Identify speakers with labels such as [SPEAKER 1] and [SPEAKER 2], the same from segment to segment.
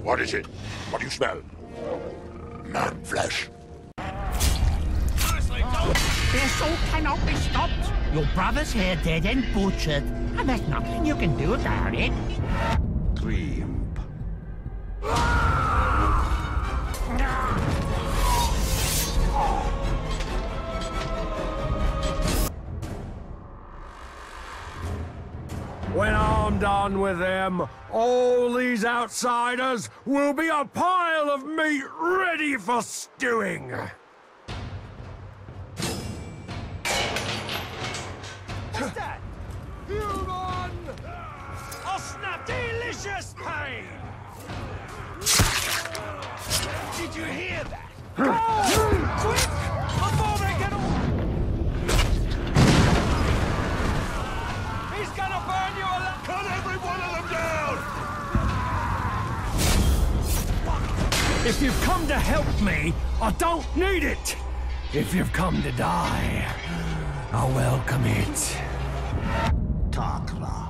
[SPEAKER 1] What is it? What do you smell? Man flesh.
[SPEAKER 2] The assault cannot be stopped. Your brother's here dead and butchered, and there's nothing you can do about it.
[SPEAKER 1] Dream.
[SPEAKER 3] When I'm done with them, all these outsiders will be a pile of meat ready for stewing. What's that? Human! I'll snap delicious pain! Did you hear that? Go! Quick! Before they get away! He's gonna burn you alive! Cut every one of them down! If you've come to help me, I don't need it! If you've come to die, I welcome it.
[SPEAKER 1] Takla.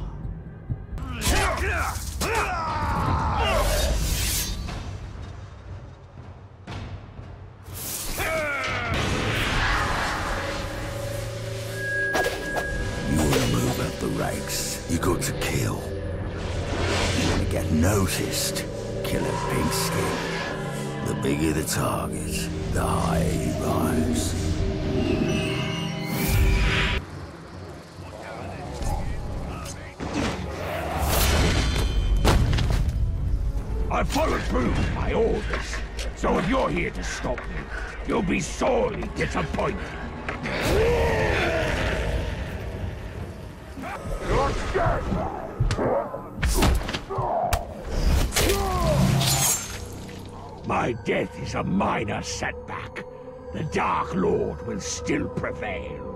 [SPEAKER 4] You want to move up the ranks, you got to kill. You want to get noticed, kill a pink skin. The bigger the target, the higher you rise.
[SPEAKER 3] I followed through my orders, so if you're here to stop me, you'll be sorely disappointed. My death is a minor setback. The Dark Lord will still prevail.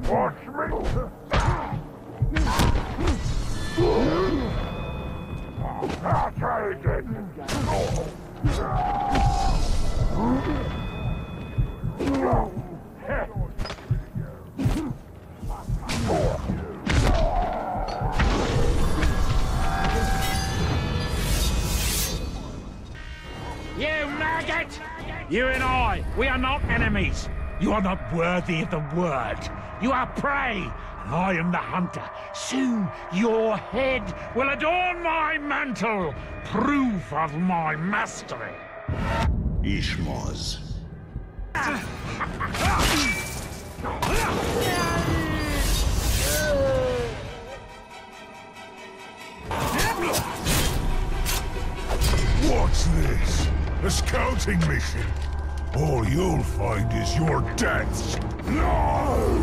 [SPEAKER 1] Watch me! I'll try again!
[SPEAKER 2] You maggot! You and I, we are not enemies. You are not worthy of the word. You are prey, and I am the hunter. Soon your head will adorn my mantle, proof of my mastery.
[SPEAKER 1] Ishmoz. What's this? A scouting mission? All you'll find is your deaths. No!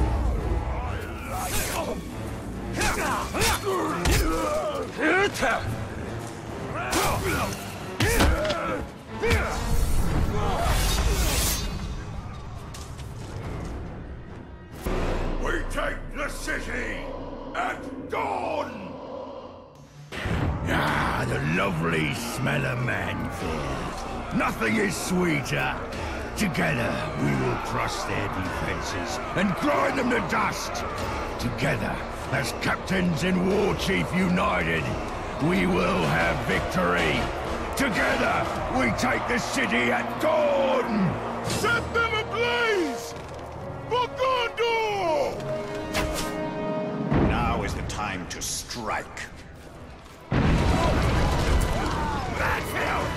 [SPEAKER 1] We take the city at dawn!
[SPEAKER 4] Ah, the lovely smell of manfield. Nothing is sweeter. Together, we will crush their defenses and grind them to dust. Together, as captains and war chief united, we will have victory. Together, we take the city at dawn!
[SPEAKER 1] Set them ablaze! For Gondor!
[SPEAKER 5] Now is the time to strike.
[SPEAKER 2] Manfield!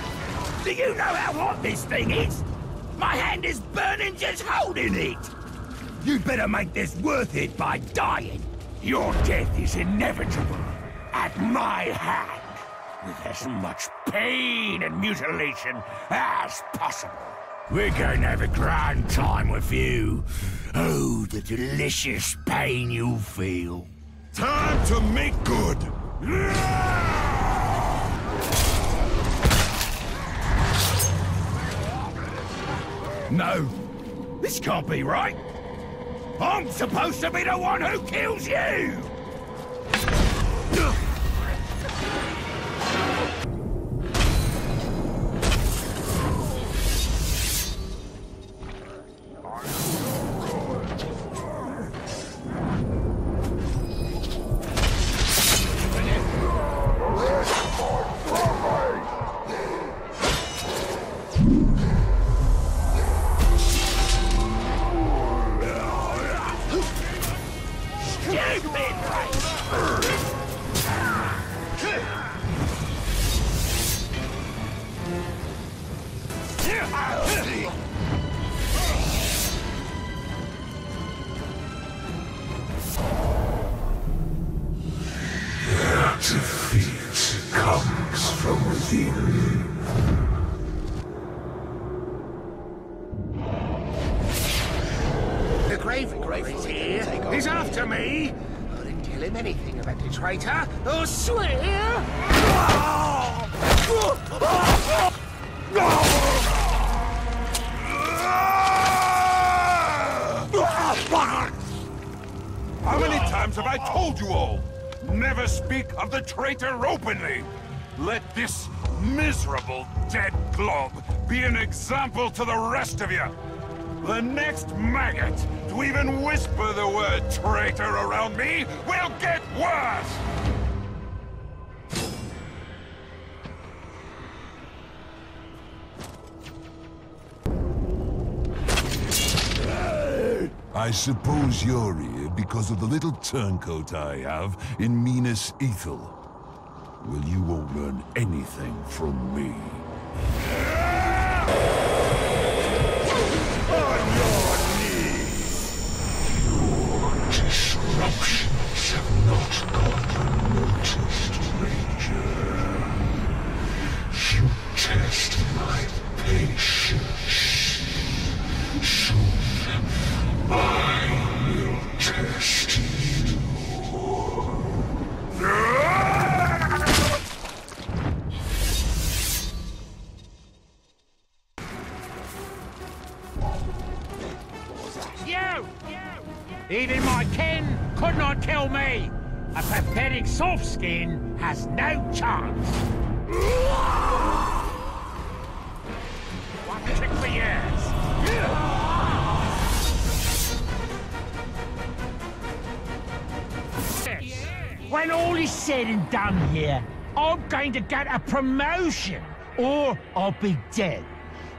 [SPEAKER 2] Do you know how hot this thing is? My hand is burning just holding it! You'd better make this worth it by dying. Your death is inevitable at my hand, with as much pain and mutilation as possible.
[SPEAKER 4] We're going to have a grand time with you. Oh, the delicious pain you'll feel.
[SPEAKER 1] Time to make good!
[SPEAKER 4] No, this can't be right. I'm supposed to be the one who kills you!
[SPEAKER 6] me? I didn't tell him anything about the traitor. I swear!
[SPEAKER 1] How many times have I told you all? Never speak of the traitor openly. Let this miserable dead glob be an example to the rest of you. The next maggot to even whisper the word traitor around me will get worse!
[SPEAKER 7] I suppose you're here because of the little turncoat I have in Minas Ethel. Well, you won't learn anything from me.
[SPEAKER 1] On your knees!
[SPEAKER 8] Your disruptions have not gone unnoticed, Ranger. You test my patience. Soon I will test you.
[SPEAKER 2] Even my kin could not kill me! A pathetic soft skin has no chance! One trick for years! When all is said and done here, I'm going to get a promotion, or I'll be dead.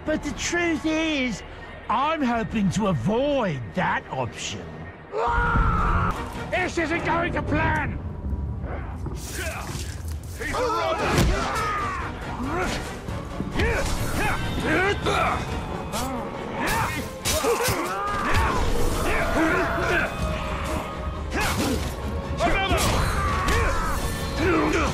[SPEAKER 2] But the truth is, I'm hoping to avoid that option. This isn't going to plan!
[SPEAKER 1] He's a robber!
[SPEAKER 2] I don't know!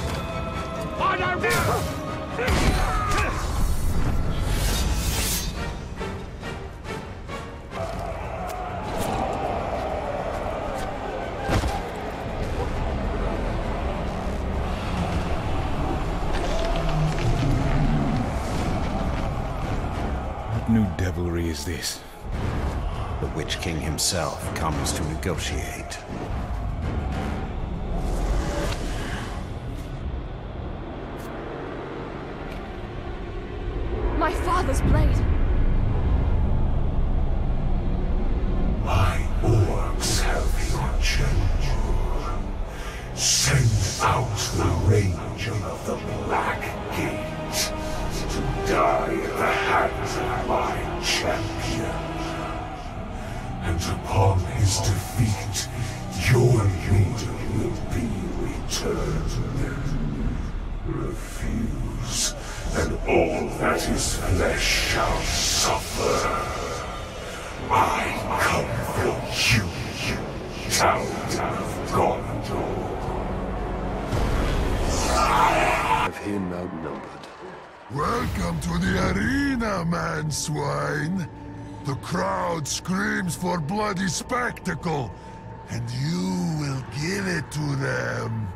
[SPEAKER 9] What new devilry is this?
[SPEAKER 5] The Witch King himself comes to negotiate.
[SPEAKER 10] My father's blade.
[SPEAKER 8] My orcs have your general. Send out the Ranger of the Black Gate to die at the hands of my champion. And upon his defeat, your leader will be returned. Refuse, and all that is flesh shall suffer. I come for you, town of Gondor.
[SPEAKER 11] Have him outnumbered.
[SPEAKER 1] Welcome to the arena, man swine. The crowd screams for bloody spectacle, and you will give it to them.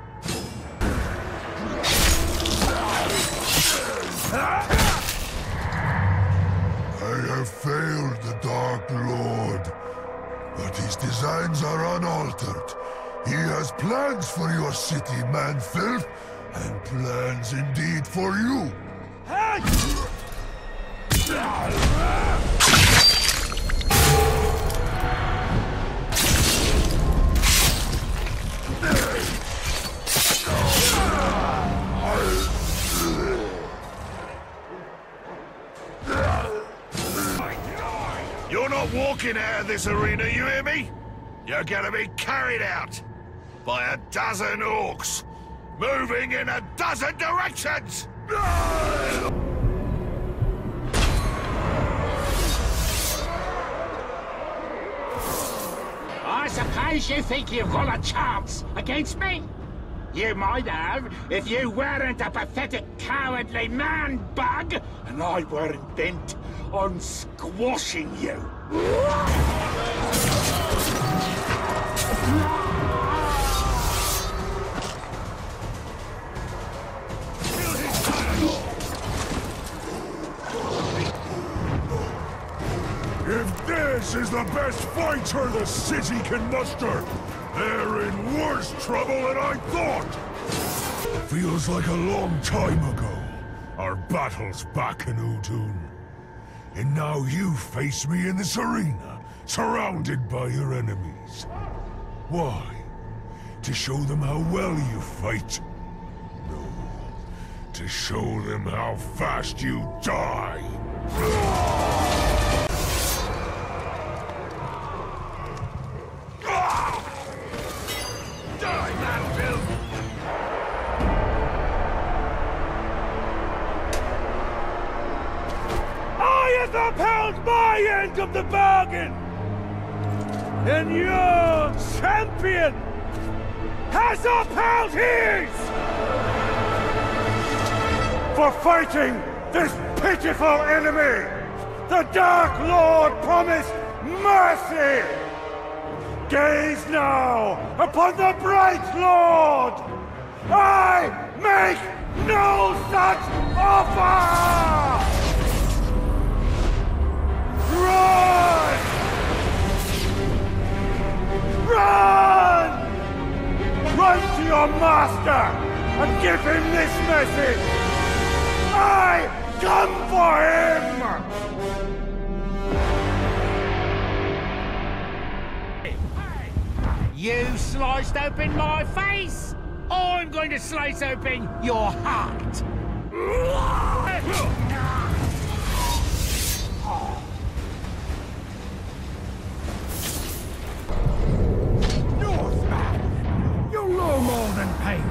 [SPEAKER 1] I have failed the Dark Lord, but his designs are unaltered. He has plans for your city, man-filth, and plans indeed for you.
[SPEAKER 4] You're not walking out of this arena, you hear me? You're gonna be carried out by a dozen orcs, moving in a dozen directions!
[SPEAKER 2] I suppose you think you've got a chance against me? You might have if you weren't a pathetic, cowardly man-bug, and I weren't bent on squashing you.
[SPEAKER 7] If this is the best fighter the city can muster, they're in worse trouble than I thought! Feels like a long time ago. Our battle's back in Udun. And now you face me in this arena, surrounded by your enemies. Why? To show them how well you fight? No. To show them how fast you die!
[SPEAKER 2] Die, Manville!
[SPEAKER 3] I have upheld my end of the bargain! And your champion has upheld his! For fighting this pitiful enemy, the Dark Lord promised mercy! Gaze now upon the Bright Lord! I make no such offer! Run! Run! Run to your master and give him this message! I come for him!
[SPEAKER 2] You sliced open my face! I'm going to slice open your heart!
[SPEAKER 3] Northman! You'll know more than pain,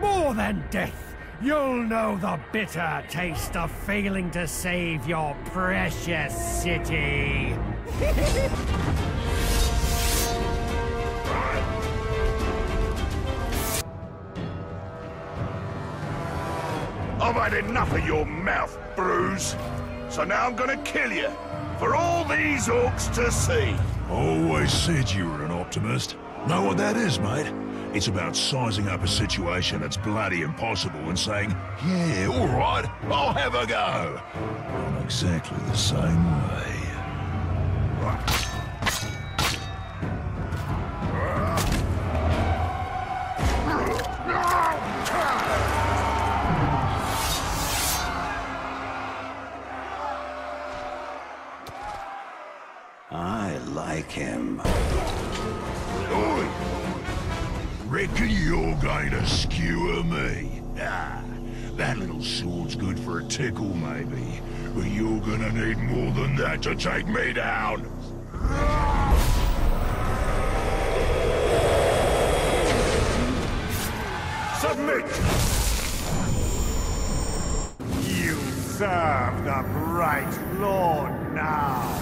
[SPEAKER 3] more than death. You'll know the bitter taste of failing to save your precious city.
[SPEAKER 4] I've had enough of your mouth, Bruise. So now I'm gonna kill you, for all these orcs to see.
[SPEAKER 7] Always said you were an optimist. Know what that is, mate? It's about sizing up a situation that's bloody impossible and saying, yeah, all right, I'll have a go. I'm exactly the same way.
[SPEAKER 5] I like him.
[SPEAKER 7] Oi! Reckon you're going to skewer me? Ah, that little sword's good for a tickle, maybe. But you're gonna need more than that to take me down.
[SPEAKER 3] Submit! You serve the Bright Lord now!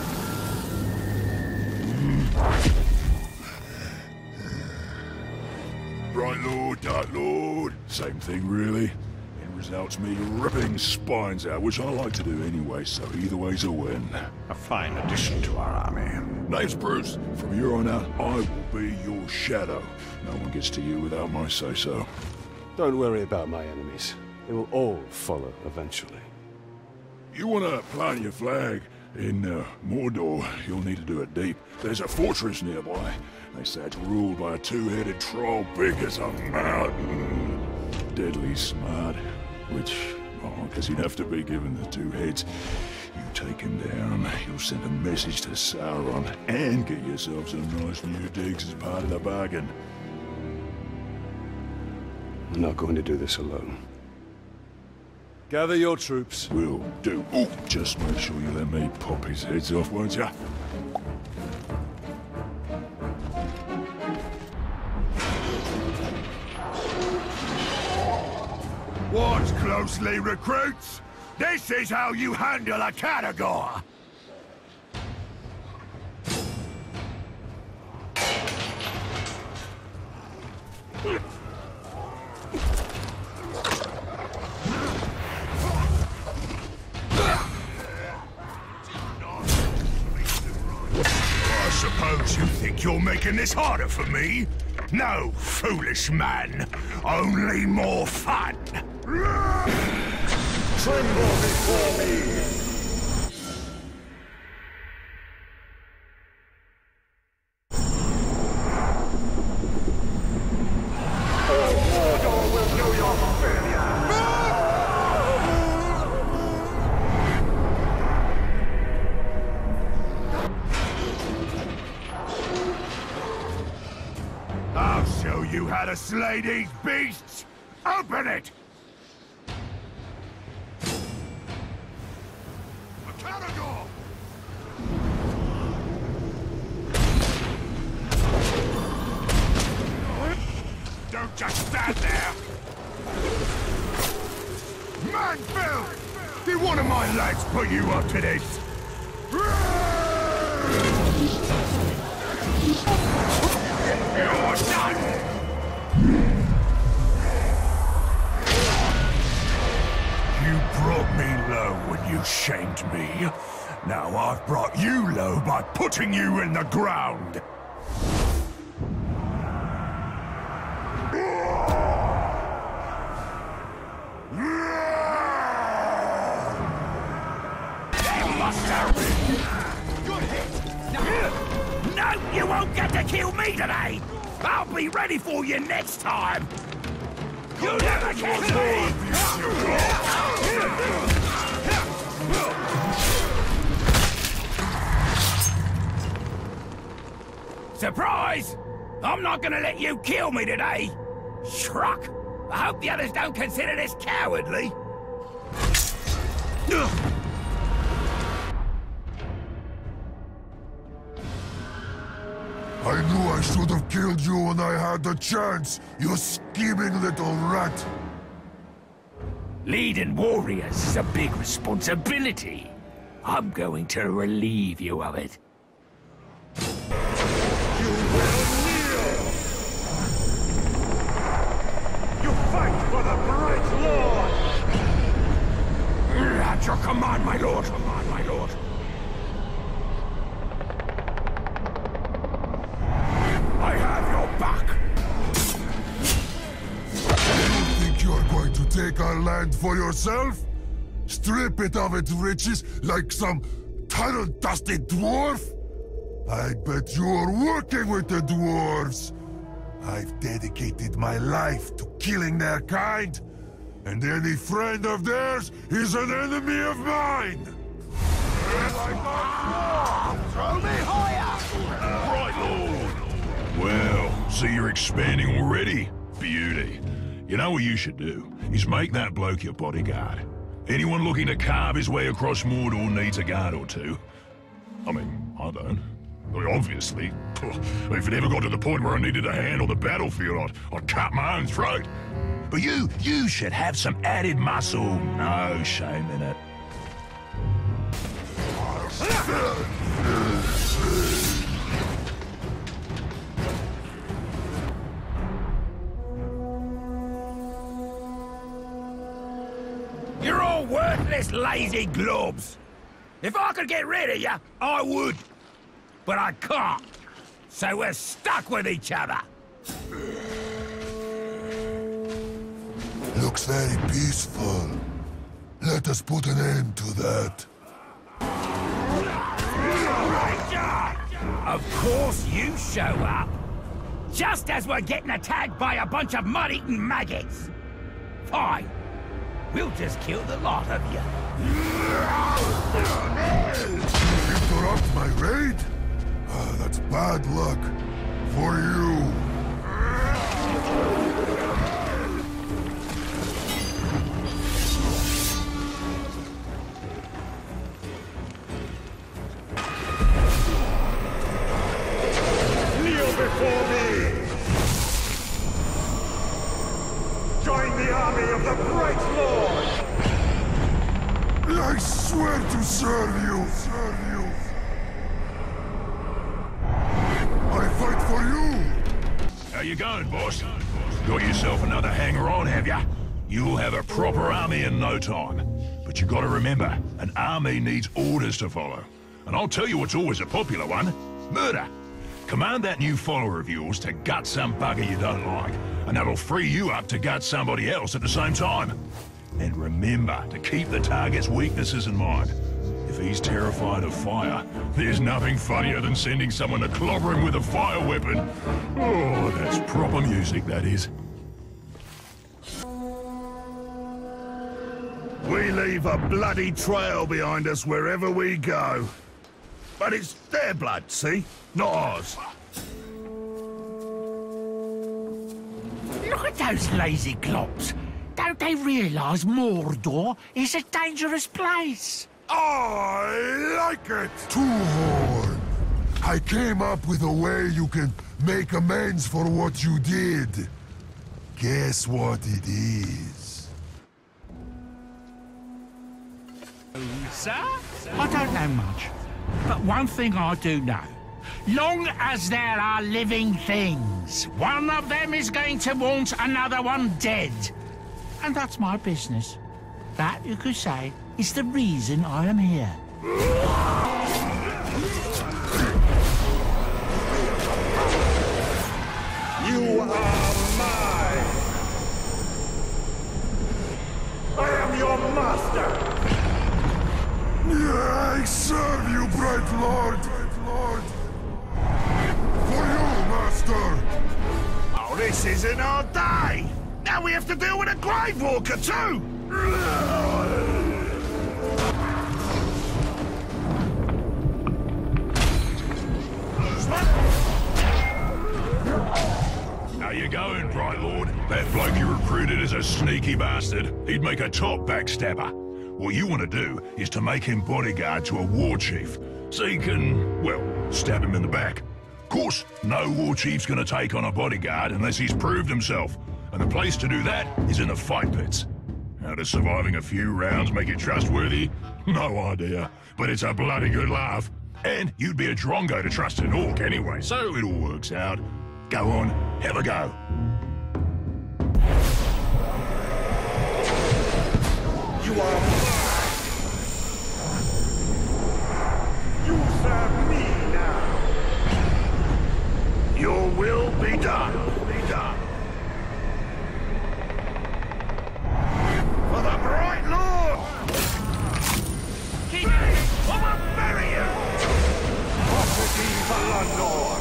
[SPEAKER 7] Bright Lord, Dark Lord. Same thing, really. End result's me ripping spines out, which I like to do anyway, so either way's a win.
[SPEAKER 3] A fine addition to our army.
[SPEAKER 7] Name's Bruce. From here on out, I will be your shadow. No one gets to you without my say-so.
[SPEAKER 11] Don't worry about my enemies. They will all follow eventually.
[SPEAKER 7] You want to plant your flag in Mordor, you'll need to do it deep. There's a fortress nearby. They say it's ruled by a two-headed troll big as a mountain. Deadly smart. Which, oh, because he'd have to be given the two heads. You take him down, you'll send a message to Sauron, and get yourself some nice new digs as part of the bargain.
[SPEAKER 11] I'm not going to do this alone. Gather your troops.
[SPEAKER 7] Will do. Ooh, just make sure you let me pop his heads off, won't ya?
[SPEAKER 4] Watch closely, recruits. This is how you handle a category. I suppose you think you're making this harder for me? No, foolish man. Only more fun.
[SPEAKER 3] Tremble before me!
[SPEAKER 4] how to slay these beasts? Open it!
[SPEAKER 1] Don't just stand there!
[SPEAKER 4] Man, Phil! Did one of my lads put you up to this? You're done! You brought me low when you shamed me. Now I've brought you low by putting you in the ground.
[SPEAKER 2] No, you won't get to kill me today! I'll be ready for you next time! You'll never catch me! Surprise! I'm not gonna let you kill me today! Shruck! I hope the others don't consider this cowardly!
[SPEAKER 7] I knew I should have killed you when I had the chance, you scheming little rat!
[SPEAKER 2] Leading warriors is a big responsibility. I'm going to relieve you of it.
[SPEAKER 7] You will kneel!
[SPEAKER 3] You fight for the Bright Lord!
[SPEAKER 2] At your command, my lord. Command, my lord. I have your back.
[SPEAKER 7] You think you're going to take our land for yourself? Strip it of its riches like some tunnel-dusted dwarf? I bet you're working with the dwarves. I've dedicated my life to killing their kind, and any friend of theirs is an enemy of mine!
[SPEAKER 2] Throw me higher!
[SPEAKER 8] Right, Lord. Well, see you're expanding already. Beauty. You know what you should do? Is make that bloke your bodyguard. Anyone looking to carve his way across Mordor needs a guard or two. I mean, I don't. I mean, obviously. If it ever got to the point where I needed a hand on the battlefield, I'd cut my own throat. But you should have some added muscle. No shame in it.
[SPEAKER 2] You're all worthless, lazy globs. If I could get rid of you, I would. But I can't. So we're stuck with each other.
[SPEAKER 7] Looks very peaceful. Let us put an end to that.
[SPEAKER 2] Of course you show up. Just as we're getting attacked by a bunch of mud-eaten maggots. Fine. We'll just kill the lot of you.
[SPEAKER 7] Interrupt my raid? That's bad luck. For you.
[SPEAKER 3] Kneel before me! Join the army of the Bright Lord!
[SPEAKER 7] I swear to serve you! I fight for you!
[SPEAKER 8] How you going, boss? Got yourself another hanger-on, have ya? You'll have a proper army in no time. But you gotta remember, an army needs orders to follow. And I'll tell you what's always a popular one. Murder. Command that new follower of yours to gut some bugger you don't like, and that'll free you up to gut somebody else at the same time. And remember to keep the target's weaknesses in mind. If he's terrified of fire, there's nothing funnier than sending someone to clobber him with a fire weapon. Oh, that's proper music, that is.
[SPEAKER 4] We leave a bloody trail behind us wherever we go. But it's their blood, see? Not ours.
[SPEAKER 2] Look at those lazy clops. Don't they realise Mordor is a dangerous place?
[SPEAKER 7] I like it! Two-Horn! I came up with a way you can make amends for what you did. Guess what it is?
[SPEAKER 2] Sir? I don't know much. But one thing I do know. Long as there are living things, one of them is going to want another one dead. And that's my business. That, you could say, is the reason I am here.
[SPEAKER 7] You are mine! I am your master! I serve you, bright lord! For you, master!
[SPEAKER 4] Oh, this isn't our day! Now we have to deal with a Grave Walker, too!
[SPEAKER 8] How you going, Bright Lord? That bloke you recruited is a sneaky bastard. He'd make a top backstabber. What you want to do is to make him bodyguard to a war chief, so you can, well, stab him in the back. Of course, no war chief's gonna take on a bodyguard unless he's proved himself, and the place to do that is in the fight pits. How does surviving a few rounds make it trustworthy? No idea, but it's a bloody good laugh. And you'd be a drongo to trust an orc anyway, so it all works out. Go on, have a go.
[SPEAKER 7] You are mine! You serve me now!
[SPEAKER 4] Your will be done. For the Bright Lord!
[SPEAKER 2] Keep it!
[SPEAKER 4] I will bury you!
[SPEAKER 7] Property Valandor!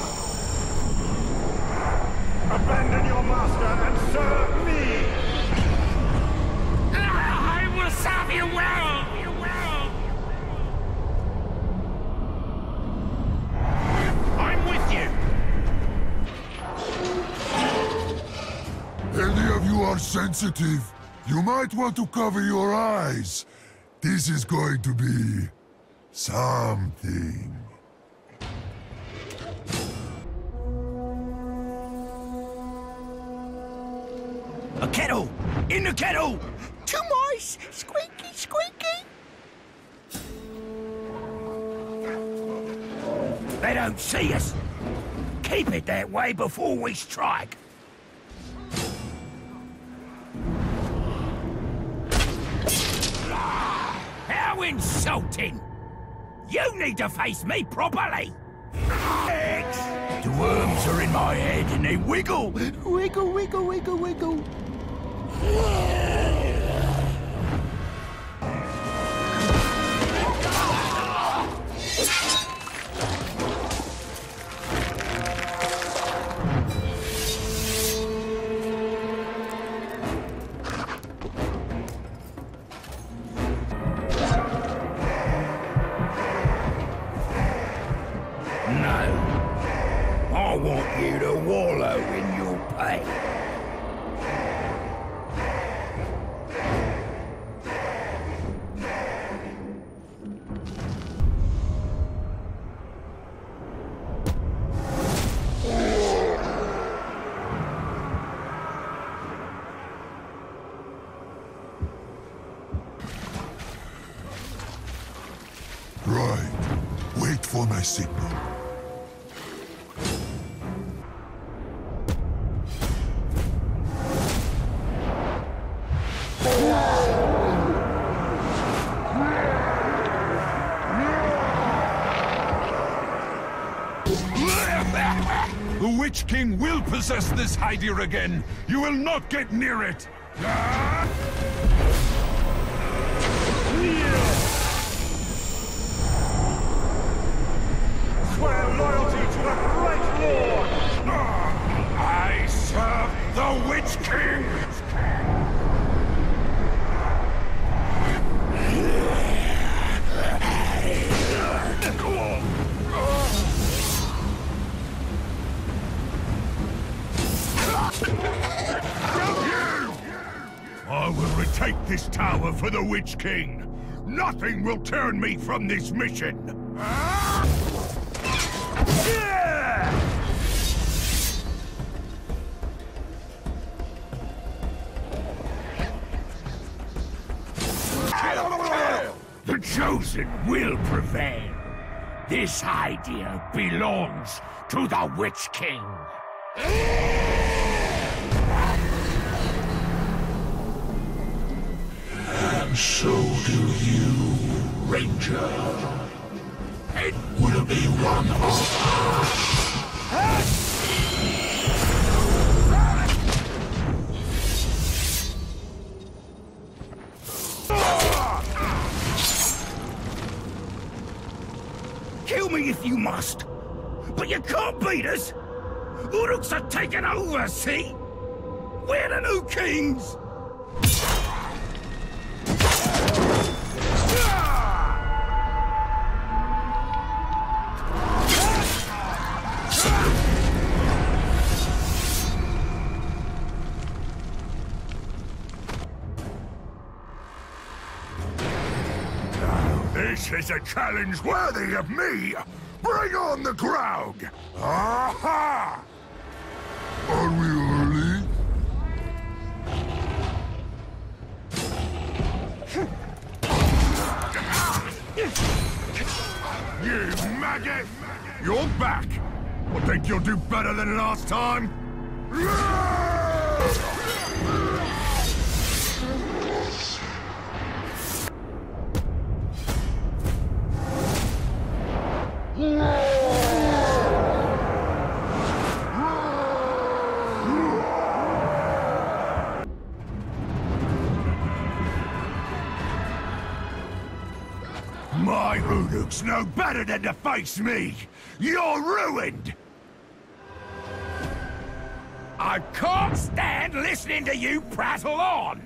[SPEAKER 7] Abandon your master and serve me!
[SPEAKER 2] I will serve you well! I'm with you!
[SPEAKER 7] Any of you are sensitive, you might want to cover your eyes. This is going to be something.
[SPEAKER 2] A kettle! In the kettle! Two mice! Squeaky, squeaky! They don't see us! Keep it that way before we strike! How insulting! You need to face me properly! The worms are in my head and they wiggle! Wiggle, wiggle, wiggle, wiggle! I want you to wallow in your pain.
[SPEAKER 7] Right. Wait for my signal.
[SPEAKER 1] The Witch King will possess this hideout again. You will not get near it.
[SPEAKER 7] Swear loyalty to the Great Lord!
[SPEAKER 1] I serve the Witch King.
[SPEAKER 7] Go on!
[SPEAKER 4] power for the Witch King. Nothing will turn me from this mission.
[SPEAKER 2] The Chosen will prevail. This idea belongs to the Witch King.
[SPEAKER 8] And so do you, Ranger. It will be one of us.
[SPEAKER 2] Kill me if you must, but you can't beat us. Uruks are taking over, see? We're the new kings.
[SPEAKER 4] This is a challenge worthy of me! Bring on the crowd! Aha! Are we early? You maggot! You're back! I think you'll do better than last time? My Uruks know better than to face me! You're ruined!
[SPEAKER 2] I can't stand listening to you prattle on.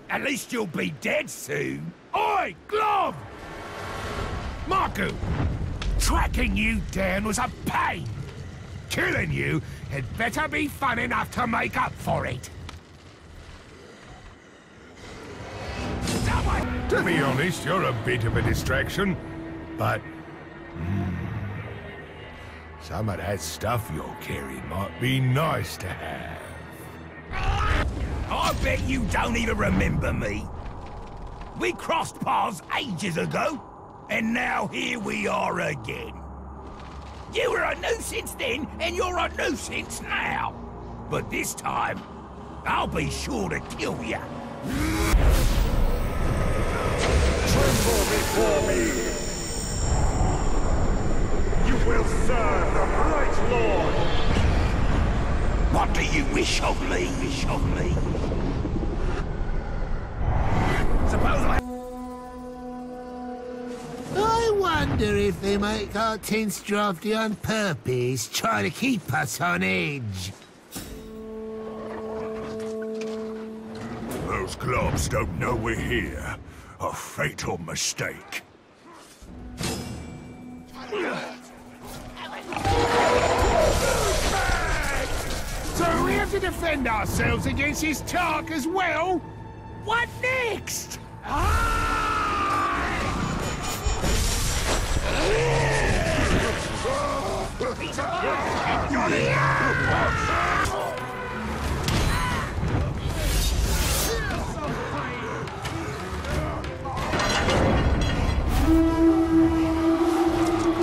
[SPEAKER 2] At least you'll be dead soon. Oi, Glob! Marku, tracking you down was a pain. Killing you had better be fun enough to make up for it.
[SPEAKER 4] To be honest, you're a bit of a distraction, but... some of that stuff you're carrying might be nice to have.
[SPEAKER 2] I bet you don't even remember me. We crossed paths ages ago, and now here we are again. You were a nuisance then, and you're a nuisance now. But this time, I'll be sure to kill you.
[SPEAKER 3] Tremble before me! You will serve the Bright Lord!
[SPEAKER 2] What do you wish of me? Suppose
[SPEAKER 6] I wonder if they make our tents drafty on purpose, trying to keep us on edge.
[SPEAKER 4] Those globs don't know we're here. A fatal mistake.
[SPEAKER 2] so we have to defend ourselves against his talk as well? What next?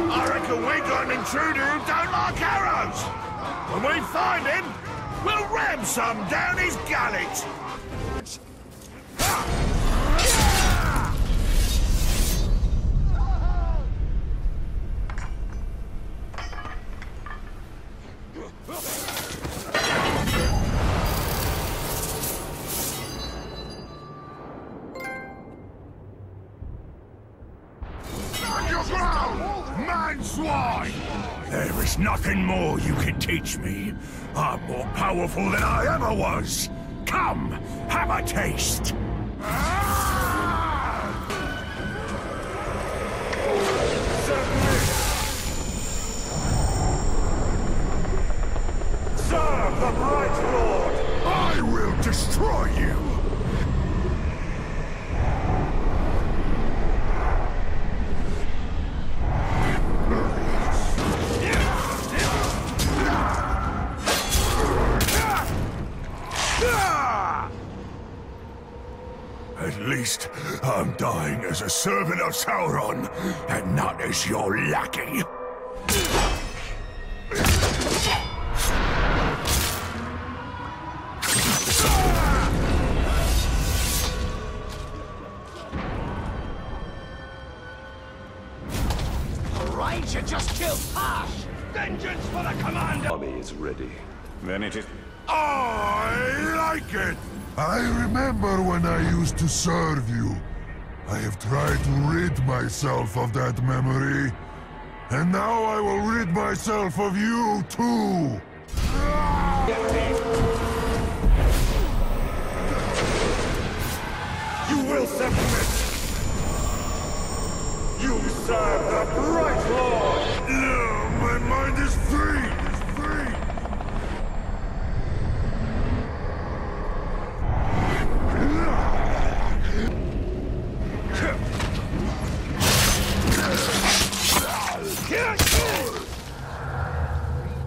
[SPEAKER 4] I reckon we got an intruder who don't like arrows. When we find him, we'll ram some down his gullet. Man swine! There is nothing more you can teach me. I'm more powerful than I ever was. Come, have a taste.
[SPEAKER 3] Serve the Bright Lord!
[SPEAKER 4] I will destroy you!
[SPEAKER 7] honest, I'm dying as a servant of Sauron, and not as your lackey.
[SPEAKER 2] The Ranger just killed Harsh! Vengeance for the commander!
[SPEAKER 11] Army is ready.
[SPEAKER 9] Then it is...
[SPEAKER 7] I like it! I remember when I used to serve you. I have tried to rid myself of that memory. And now I will rid myself of you, too!
[SPEAKER 1] You will submit! You serve the Bright Lord!
[SPEAKER 7] No, my mind is free!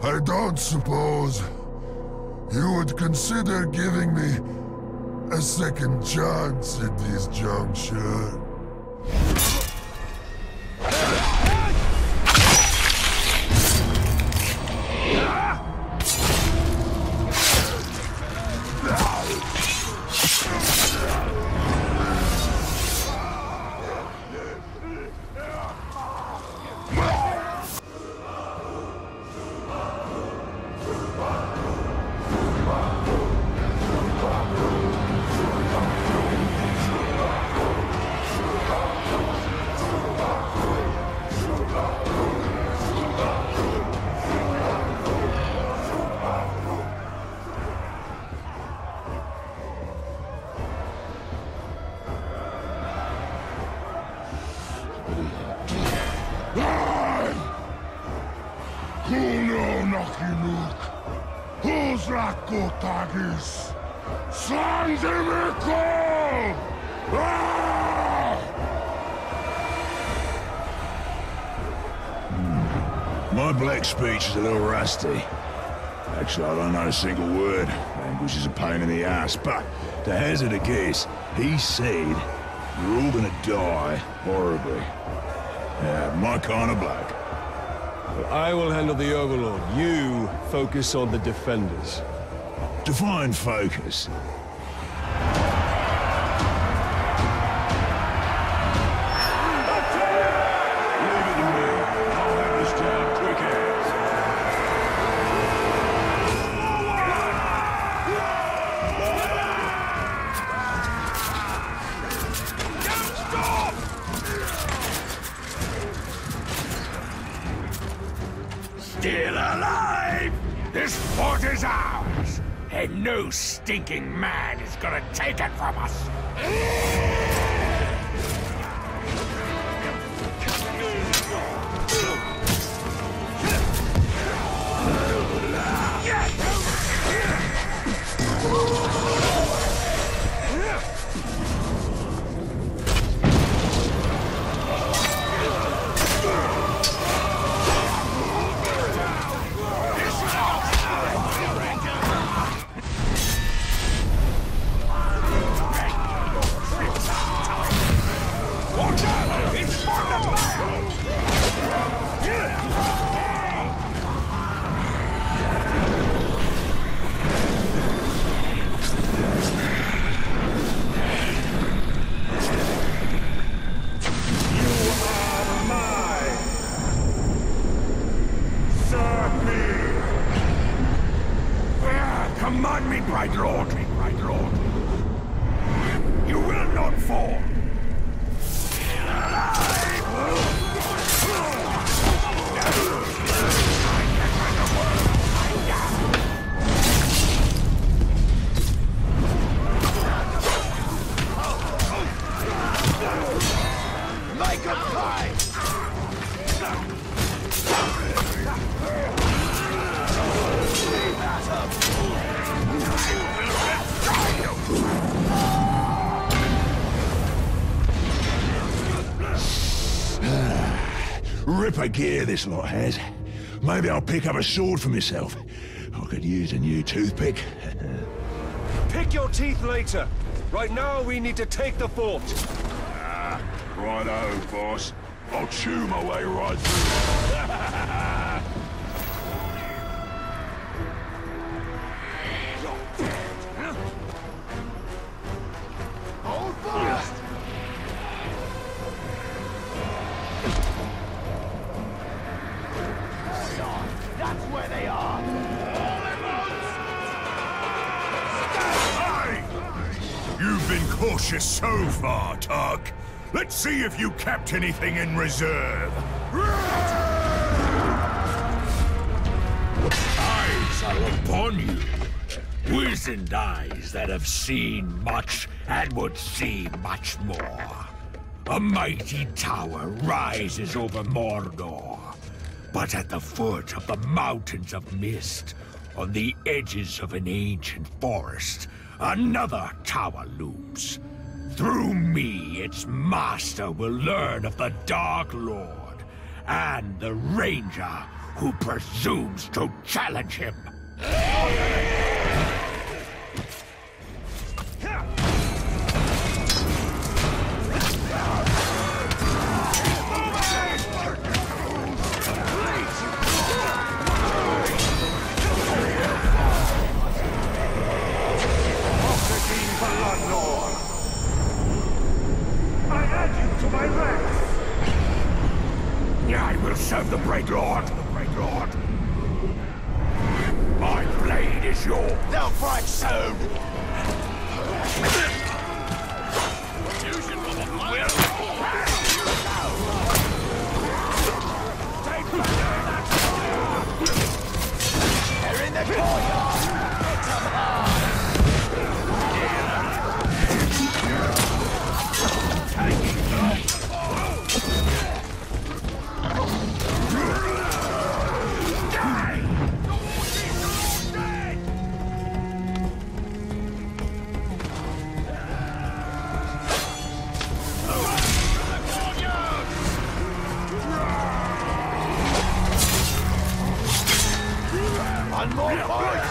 [SPEAKER 7] I don't suppose you would consider giving me a second chance at this juncture.
[SPEAKER 8] My black speech is a little rusty. Actually, I don't know a single word. Language is a pain in the ass, but to hazard a guess, he said you're all gonna die horribly. Yeah, my kind of black.
[SPEAKER 11] But I will handle the Overlord. You focus on the defenders.
[SPEAKER 8] Define focus.
[SPEAKER 2] Still alive! This fort is ours, and no stinking man is gonna take it from us! Command me, Bright Lord. You will not fall. Like a pie.
[SPEAKER 8] Ripper gear this lot has. Maybe I'll pick up a sword for myself. I could use a new toothpick.
[SPEAKER 9] Pick your teeth later.
[SPEAKER 10] Right now, we need to take the fort.
[SPEAKER 8] Ah, righto, boss. I'll chew my way right through.
[SPEAKER 2] Hold fast! That's where they are!
[SPEAKER 7] You've been cautious so far, Tug. Let's see if you kept anything in reserve.
[SPEAKER 4] Eyes are upon you. Wizened eyes that have seen much and would see much more. A mighty tower rises over Mordor. But at the foot of the mountains of mist, on the edges of an ancient forest, another tower looms. Through me, its master will learn of the Dark Lord, and the Ranger who presumes to challenge him. I will serve the Great Lord. My blade is yours.
[SPEAKER 2] They'll fight soon! They're in the courtyard! Hit them hard! One more fight!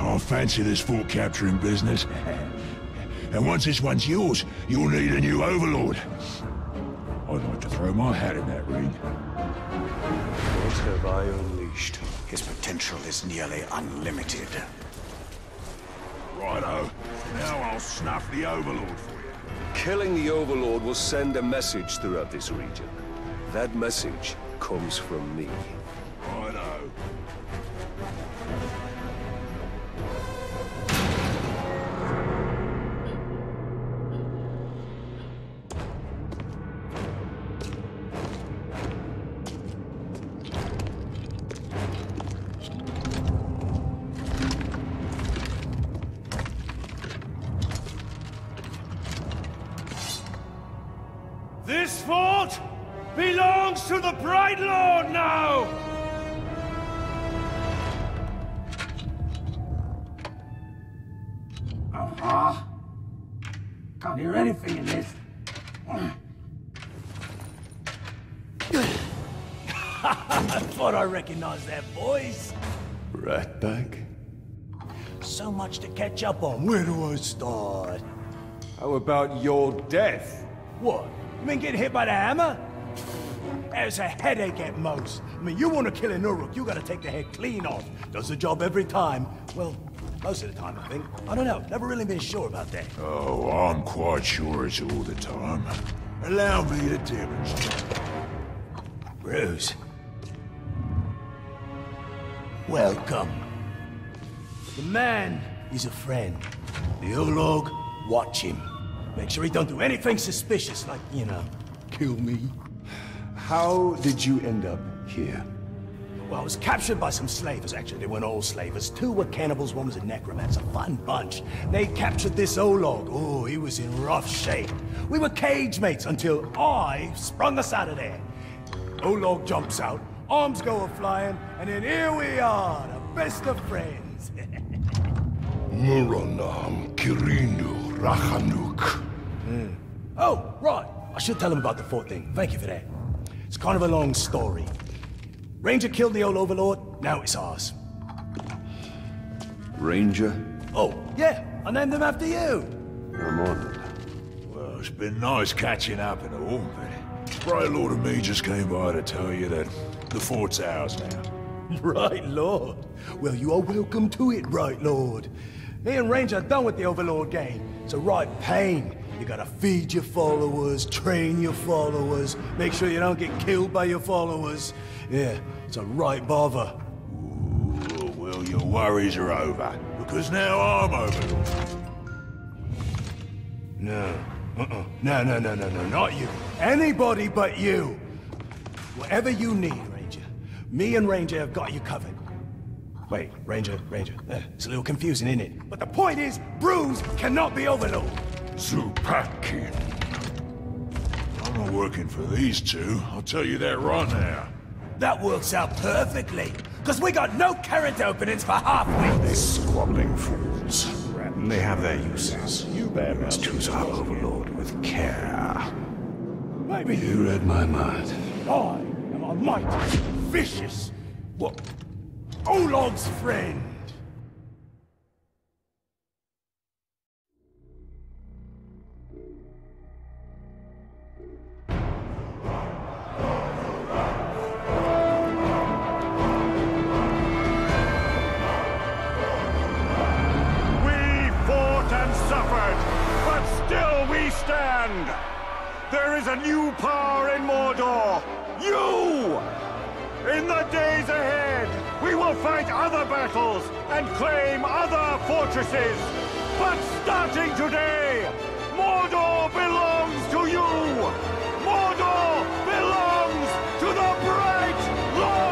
[SPEAKER 8] I fancy this fort capturing business. And once this one's yours, you'll need a new overlord. I'd like to throw my hat in that ring.
[SPEAKER 10] What have I unleashed?
[SPEAKER 5] His potential is nearly unlimited.
[SPEAKER 8] Righto. Now I'll snuff the overlord for you.
[SPEAKER 10] Killing the Overlord will send a message throughout this region. That message comes from me.
[SPEAKER 8] Righto.
[SPEAKER 3] This fort belongs to the Bright Lord now!
[SPEAKER 2] Can't hear anything in this. I thought I recognized that voice.
[SPEAKER 11] Ratbag?
[SPEAKER 2] So much to catch up on. Where do I start?
[SPEAKER 11] How about your death?
[SPEAKER 2] What? You mean getting hit by the hammer? There's a headache at most. I mean, you want to kill an Uruk, you gotta take the head clean off. Does the job every time. Well, most of the time, I think. I don't know. Never really been sure about that.
[SPEAKER 8] Oh, I'm quite sure it's all the time. Allow me to demonstrate.
[SPEAKER 2] Bruce. Welcome. The man is a friend. The Urlog, watch him. Make sure he don't do anything suspicious, like, you know, kill me.
[SPEAKER 11] How did you end up here?
[SPEAKER 2] Well, I was captured by some slavers, actually. They weren't all slavers. Two were cannibals, one was a necromancer. Fun bunch. They captured this Olog. Oh, he was in rough shape. We were cage mates until I sprung us out of there. Olog jumps out, arms go a-flying, and then here we are, the best of friends.
[SPEAKER 7] Muranam Kirinu Rachanuk.
[SPEAKER 2] Oh, right. I should tell him about the fort thing. Thank you for that.
[SPEAKER 12] It's kind of a long story. Ranger killed the old Overlord, now it's ours.
[SPEAKER 10] Ranger?
[SPEAKER 12] Oh, yeah, I named him after you.
[SPEAKER 10] I'm honored.
[SPEAKER 8] Well, it's been nice catching up and all, but Right Lord and me just came by to tell you that the fort's ours now.
[SPEAKER 12] Right Lord? Well, you are welcome to it, Right Lord. Me and Ranger are done with the Overlord game. It's a right pain. You gotta feed your followers, train your followers, make sure you don't get killed by your followers. Yeah, it's a right bother.
[SPEAKER 8] Ooh, well, your worries are over, because now I'm Overlord.
[SPEAKER 12] No. No, not you. Anybody but you. Whatever you need, Ranger. Me and Ranger have got you covered. Wait, Ranger. It's a little confusing, isn't it? But the point is, Bruce cannot be Overlord.
[SPEAKER 8] Zupakin. I'm not working for these two, I'll tell you that right now.
[SPEAKER 12] That works out perfectly, because we got no character openings for half-wits.
[SPEAKER 5] These squabbling fools. They have their uses. You must choose our Overlord with care.
[SPEAKER 12] Maybe
[SPEAKER 4] You read my mind.
[SPEAKER 12] I am a mighty, vicious, what? Olog's friend.
[SPEAKER 1] There is a new power in Mordor! You! In the days ahead, we will fight other battles and claim other fortresses! But starting today, Mordor belongs to you! Mordor belongs to the Bright Lord!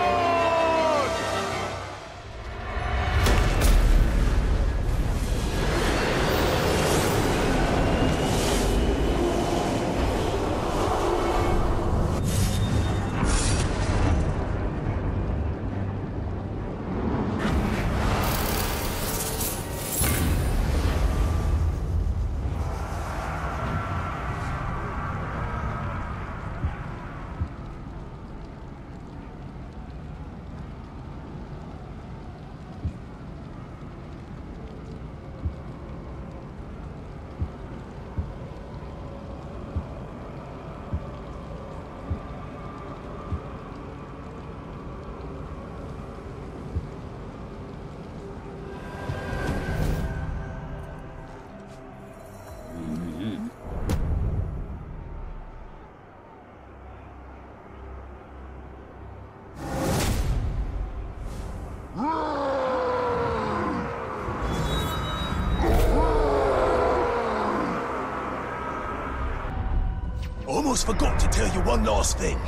[SPEAKER 12] Almost forgot to tell you one last thing.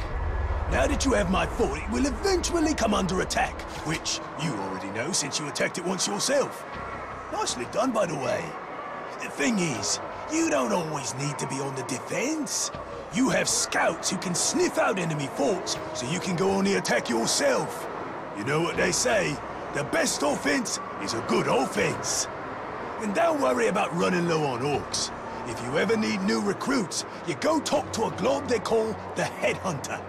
[SPEAKER 12] Now that you have my fort, it will eventually come under attack, which you already know since you attacked it once yourself. Nicely done, by the way. The thing is, you don't always need to be on the defense. You have scouts who can sniff out enemy forts, so you can go on the attack yourself. You know what they say, the best offense is a good offense. And don't worry about running low on orcs. If you ever need new recruits, you go talk to a glob they call the Headhunter.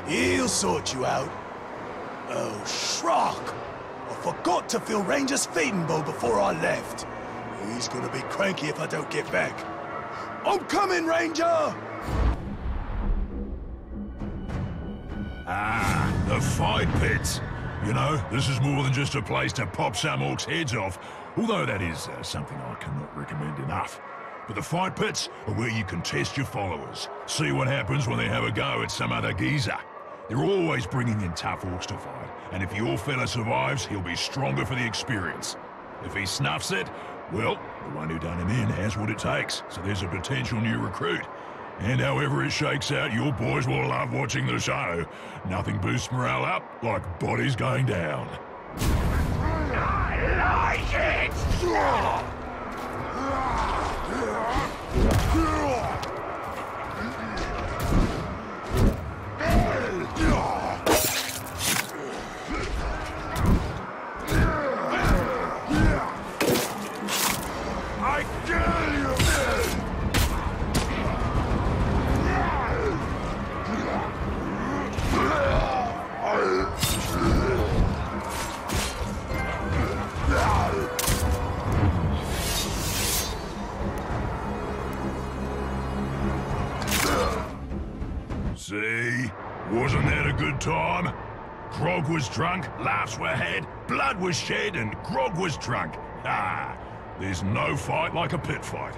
[SPEAKER 12] He'll sort you out. Oh, Shrock! I forgot to fill Ranger's feeding bowl before I left. He's gonna be cranky if I don't get back. I'm coming, Ranger!
[SPEAKER 8] Ah, the fight pits. You know, this is more than just a place to pop some orcs' heads off, although that is something I cannot recommend enough. But the fight pits are where you can test your followers, see what happens when they have a go at some other geezer. They're always bringing in tough orcs to fight, and if your fella survives, he'll be stronger for the experience. If he snuffs it, well, the one who done him in has what it takes, so there's a potential new recruit. And however it shakes out, your boys will love watching the show. Nothing boosts morale up like bodies going down.
[SPEAKER 1] I like it!
[SPEAKER 8] Wasn't that a good time? Grog was drunk, laughs were had, blood was shed, and Grog was drunk. Ah, there's no fight like a pit fight.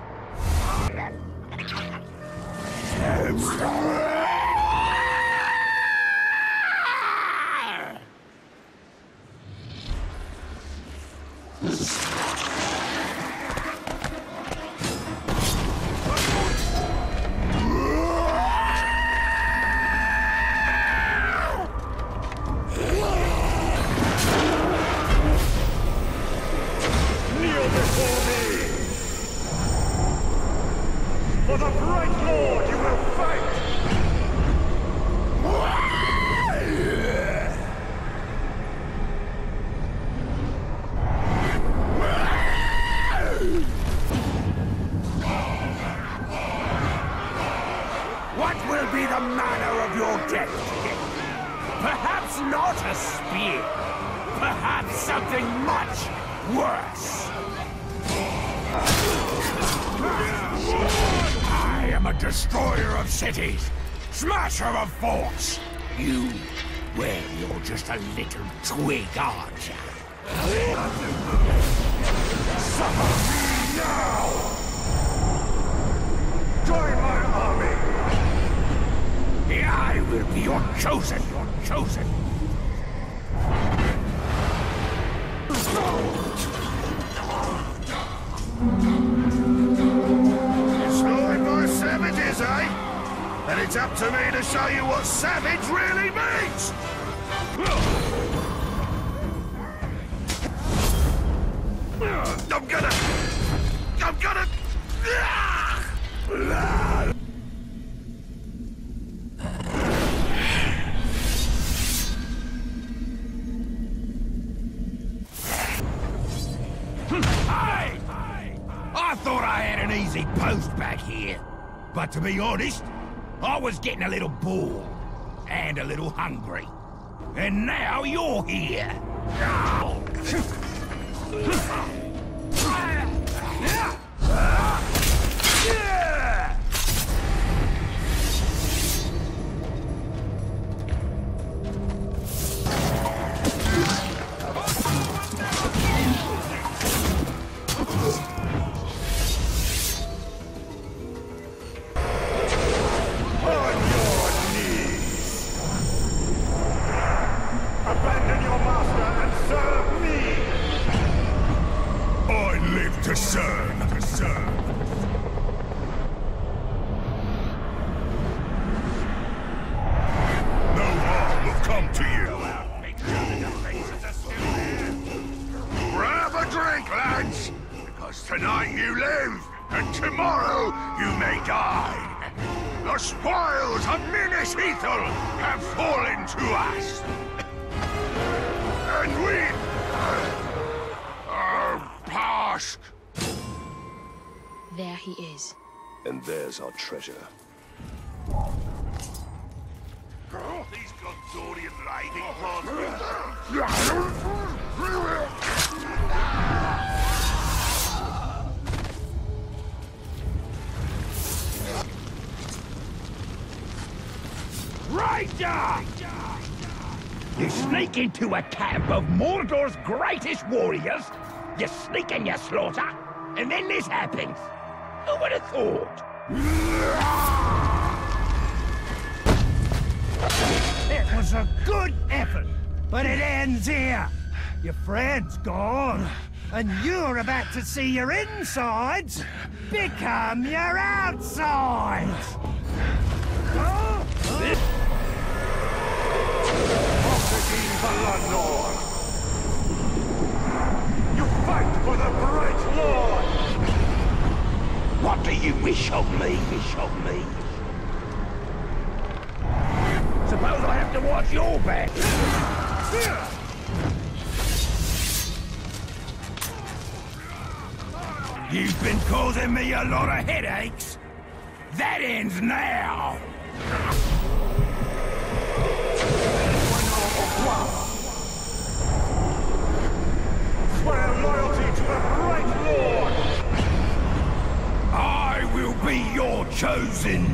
[SPEAKER 3] For the Bright Lord you will fight!
[SPEAKER 2] What will be the manner of your death? Perhaps not a spear. Perhaps something much worse. I am a destroyer of cities, smasher of forts. You, well, you're just a little twig, aren't you? Suffer me now! Join my army! I will be your chosen,
[SPEAKER 4] Destroyed by savages, eh? And it's up to me to show you what savage really means! I'm gonna...
[SPEAKER 2] I thought I had an easy post back here. But to be honest, I was getting a little bored. And a little hungry. And now you're here.
[SPEAKER 3] Abandon your master and serve me!
[SPEAKER 7] I live to serve. No harm will come to you.
[SPEAKER 4] Grab a drink, lads! Because tonight you live, and tomorrow you may die. The spoils of Minas Ithil have fallen to us. And we are past.
[SPEAKER 13] There he is.
[SPEAKER 10] And there's our treasure.
[SPEAKER 4] These Gondorian lightning pods.
[SPEAKER 2] Ranger! You sneak into a camp of Mordor's greatest warriors, you sneak and you slaughter, and then this happens. Who would have thought?
[SPEAKER 3] It was a good effort, but it ends here. Your friend's gone, and you're about to see your insides become your outsides. Bloodlord. You fight for the Bright Lord!
[SPEAKER 2] What do you wish of me? Suppose I have to watch your back. You've been causing me a lot of headaches. That ends now.
[SPEAKER 3] Swear loyalty to the Bright Lord!
[SPEAKER 2] I will be your chosen.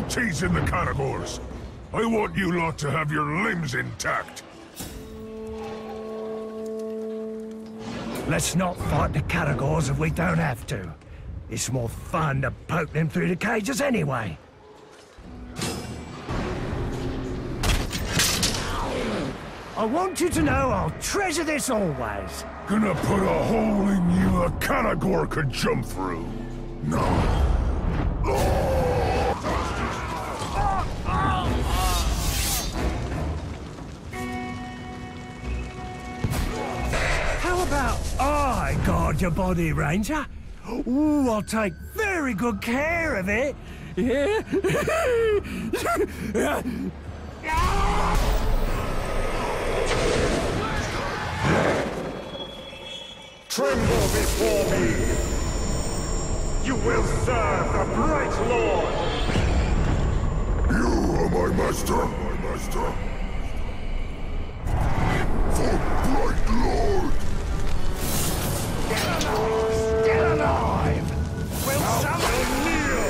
[SPEAKER 7] teasing the Caragors. I want you lot to have your limbs intact.
[SPEAKER 3] Let's not fight the Caragors if we don't have to. It's more fun to poke them through the cages anyway. I want you to know I'll treasure this always.
[SPEAKER 7] Gonna put a hole in you a Caragor could jump through. No.
[SPEAKER 3] How about I guard your body, Ranger? Ooh, I'll take very good care of it. Yeah.
[SPEAKER 1] Tremble before me! You will serve the Bright Lord!
[SPEAKER 7] You are my master, The Bright Lord!
[SPEAKER 3] Still alive! Will someone kneel?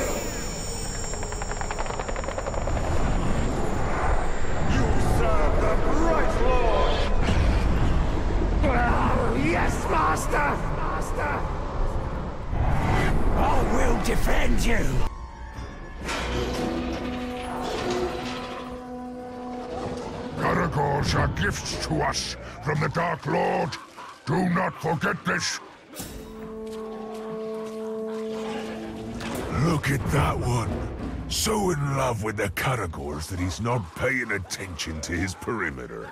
[SPEAKER 1] You serve the Bright Lord!
[SPEAKER 3] Oh, yes, Master! I will defend you!
[SPEAKER 7] Caragors are gifts to us from the Dark Lord. Do not forget this. Look at that one. So in love with the Caragors that he's not paying attention to his perimeter.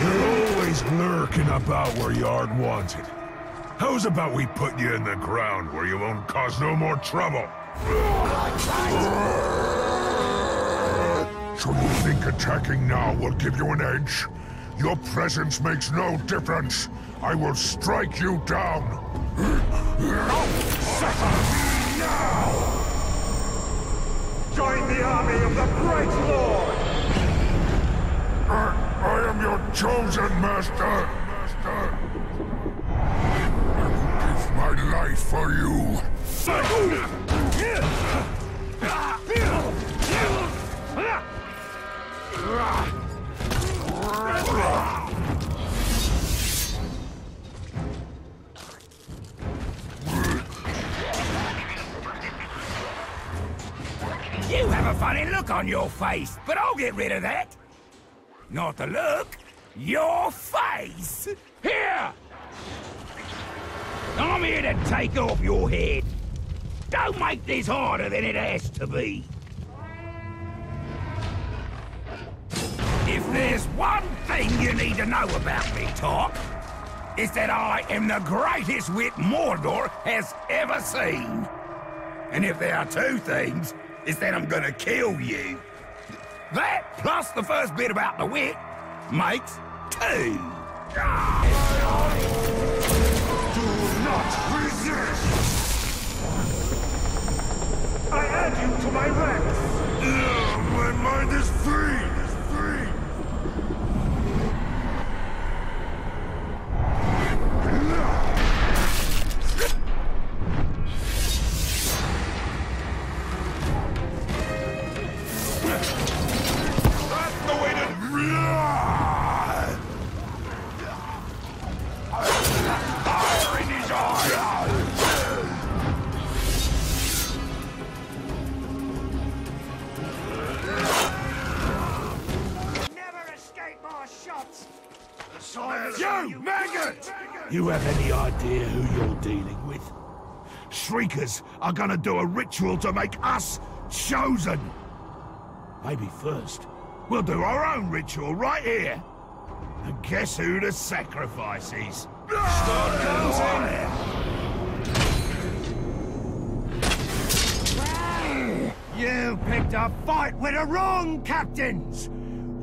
[SPEAKER 7] You're always lurking about where you aren't wanted. How's about we put you in the ground where you won't cause no more trouble? So you think attacking now will give you an edge? Your presence makes no difference. I will strike you down.
[SPEAKER 1] Suffer me now! Join the army of the Bright Lord!
[SPEAKER 7] I am your chosen master. I will give my life for you.
[SPEAKER 2] You have a funny look on your face, but I'll get rid of that. Not the look, your face. Here! I'm here to take off your head. Don't make this harder than it has to be. If there's one thing you need to know about me, Talk, it's that I am the greatest wit Mordor has ever seen. And if there are two things, it's that I'm gonna kill you. That, plus the first bit about the wit, makes two.
[SPEAKER 1] Do not resist! I add you to my ranks!
[SPEAKER 7] My mind is free.
[SPEAKER 4] You, maggot! You have any idea who you're dealing with? Shriekers are gonna do a ritual to make us chosen. Maybe first, we'll do our own ritual right here. And guess who the sacrifice is? Start counting!
[SPEAKER 3] You picked a fight with the wrong captains!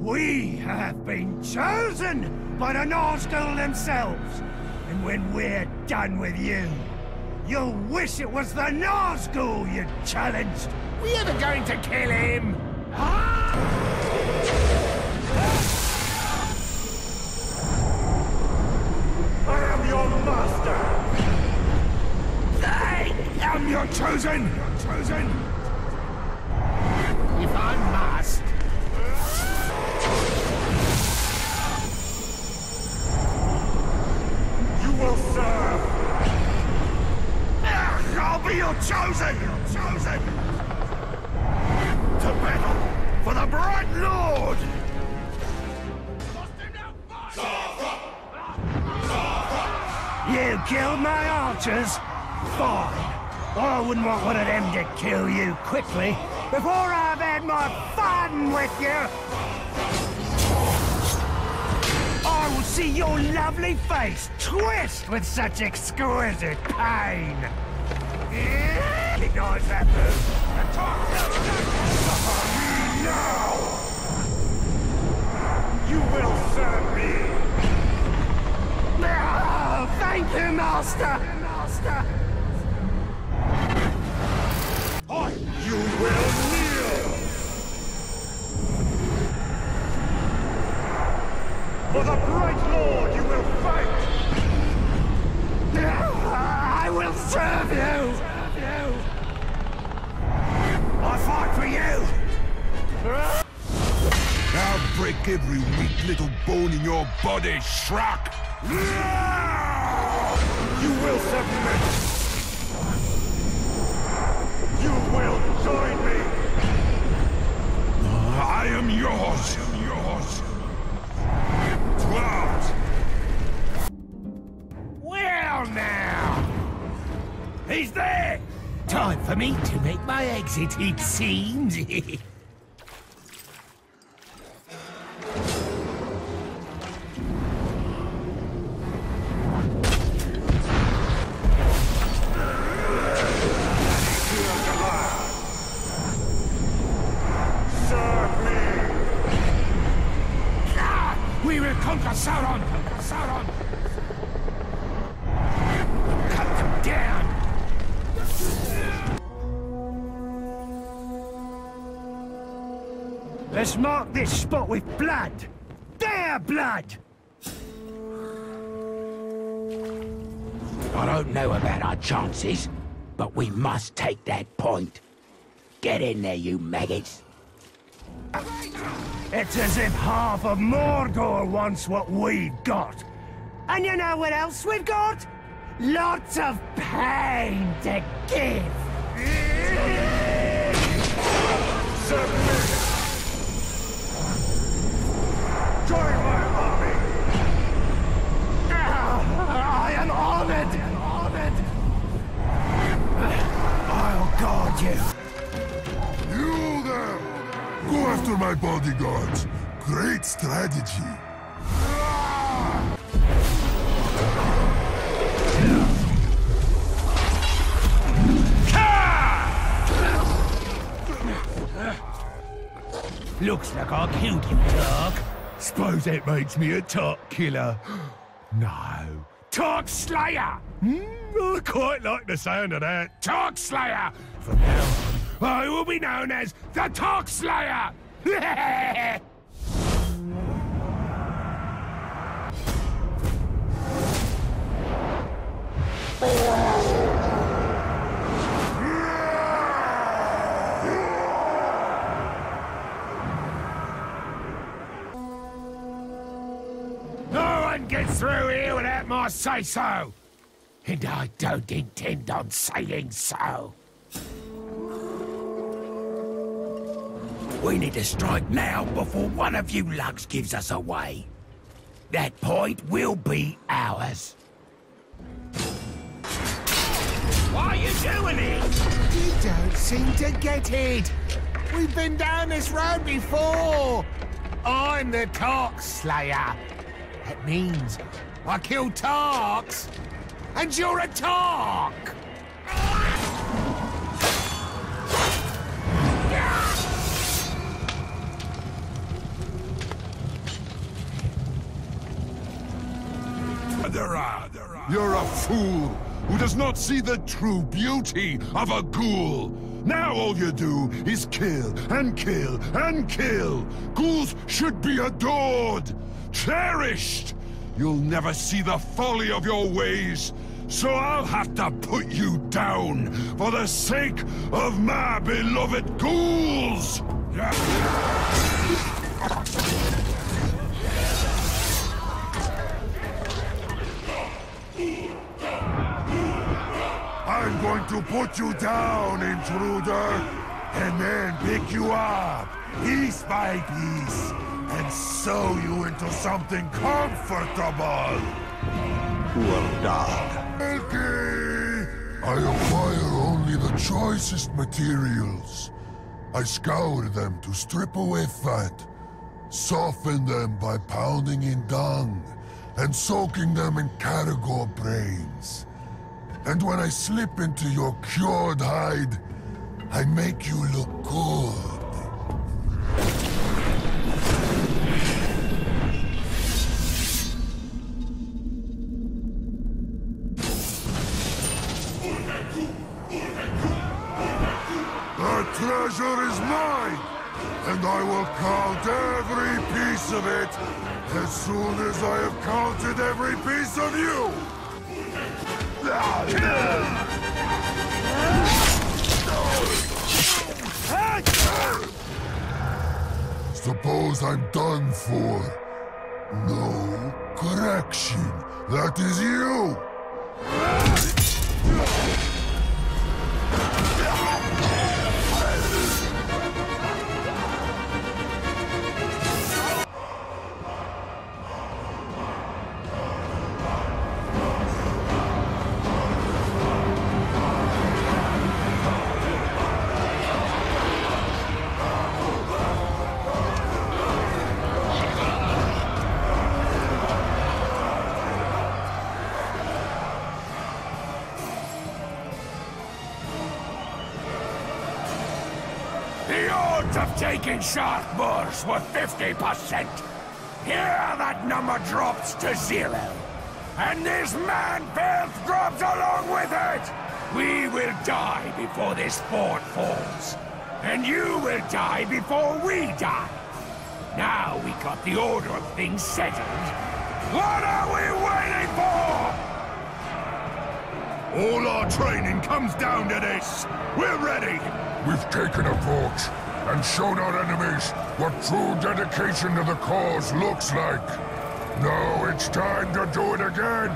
[SPEAKER 3] We have been chosen by the Nazgul themselves! And when we're done with you, you'll wish it was the Nazgul you challenged!
[SPEAKER 2] We ever going to kill him?
[SPEAKER 1] I am your master!
[SPEAKER 2] Thank you!
[SPEAKER 4] Become your chosen!
[SPEAKER 6] If I must.
[SPEAKER 7] You will serve!
[SPEAKER 4] I'll be your chosen! To battle for the Bright Lord!
[SPEAKER 3] You killed my archers? Fine. I wouldn't want one of them to kill you quickly before I've had my fun with you. I will see your lovely face twist with such exquisite pain. Recognize that move. Attack!
[SPEAKER 7] Now! You will serve me!
[SPEAKER 3] Oh, thank you, Master!
[SPEAKER 7] You will kneel! For the Bright Lord you will fight!
[SPEAKER 3] I will serve you!
[SPEAKER 4] I fight for you! I'll break every weak little bone in your body, Shrek!
[SPEAKER 7] You will submit! You will join me!
[SPEAKER 4] I am yours! 12!
[SPEAKER 6] Well now! He's there! Time for me to make my exit, it seems.
[SPEAKER 4] We will conquer Sauron! Cut them down!
[SPEAKER 3] Let's mark this spot with blood. Their blood!
[SPEAKER 2] I don't know about our chances, but we must take that point. Get in there, you maggots.
[SPEAKER 3] It's as if half of Mordor wants what we've got. And you know what else we've got? Lots of pain to give.
[SPEAKER 7] Submit! Join my army!
[SPEAKER 3] I am honored! I'll guard you.
[SPEAKER 4] You there! Go after my bodyguards. Great strategy.
[SPEAKER 6] Looks like I killed you, Tark.
[SPEAKER 4] Suppose that makes me a Tark killer. No. Tark Slayer! I quite like the sound of that. Tark Slayer! From now on, I will be known as the Tark Slayer! No one gets through here without my say-so! And I don't intend on saying so.
[SPEAKER 2] We need to strike now before one of you lugs gives us away. That point will be ours.
[SPEAKER 6] Why are you doing it? You don't seem to get it. We've been down this road before. I'm the Tark Slayer. That means I kill Tarks, and you're a Tark.
[SPEAKER 4] You're a fool who does not see the true beauty of a ghoul. Now all you do is kill and kill and kill. Ghouls should be adored, cherished. You'll never see the folly of your ways.
[SPEAKER 7] so I'll have to put you down for the sake of my beloved ghouls! I'm going to put you down, intruder, and then pick you up, piece by piece, and sew you into something comfortable.
[SPEAKER 5] Well done.
[SPEAKER 7] Okay. I acquire only the choicest materials. I scour them to strip away fat, soften them by pounding in dung, and soaking them in caragor brains. And when I slip into your cured hide, I make you look good. The treasure is mine, and I will count every piece of it as soon as I have counted every piece of you! Suppose I'm done for. No correction. That is you!
[SPEAKER 2] The odds of taking Sharkmoors were 50%. Here that number drops to 0. And this man-filth drops along with it! We will die before this fort falls. And you will die before we die. Now we got the order of things settled. What are we waiting for?
[SPEAKER 7] All our training comes down to this. We're ready. We've taken a fort and shown our enemies what true dedication to the cause looks like. Now it's time to do it again.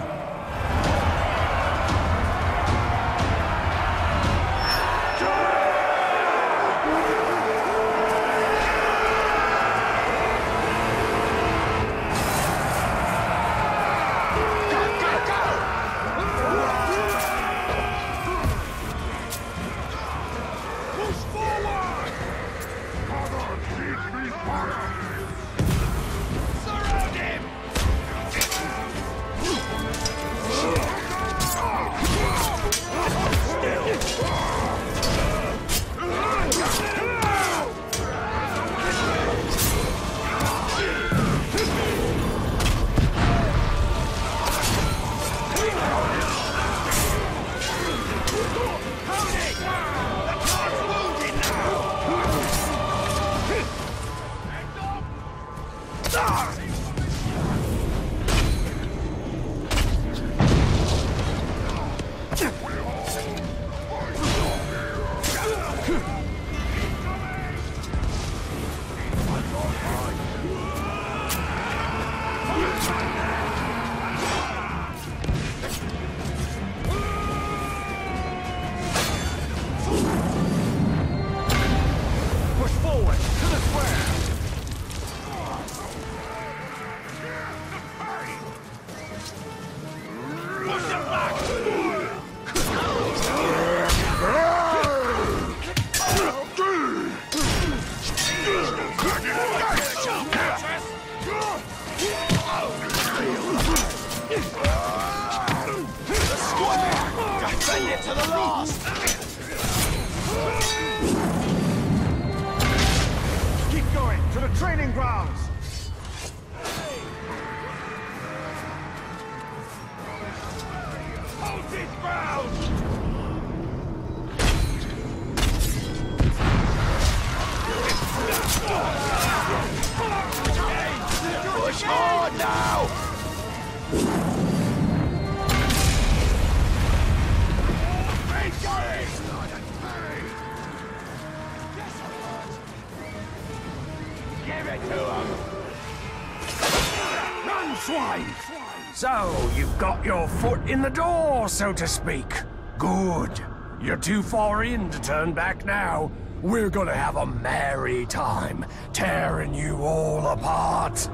[SPEAKER 2] To the last!
[SPEAKER 3] Keep going, to the training grounds!
[SPEAKER 2] Hold his ground! Push hard now! Run, swine! So, you've got your foot in the door, so to speak. Good. You're too far in to turn back now. We're gonna have a merry time, tearing you all apart.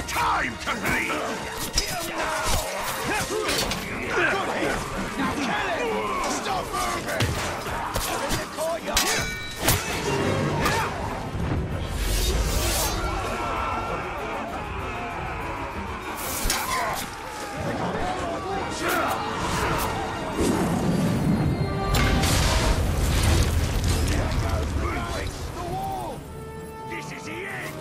[SPEAKER 1] Time to bleed!
[SPEAKER 12] Stop moving!
[SPEAKER 1] This is the end!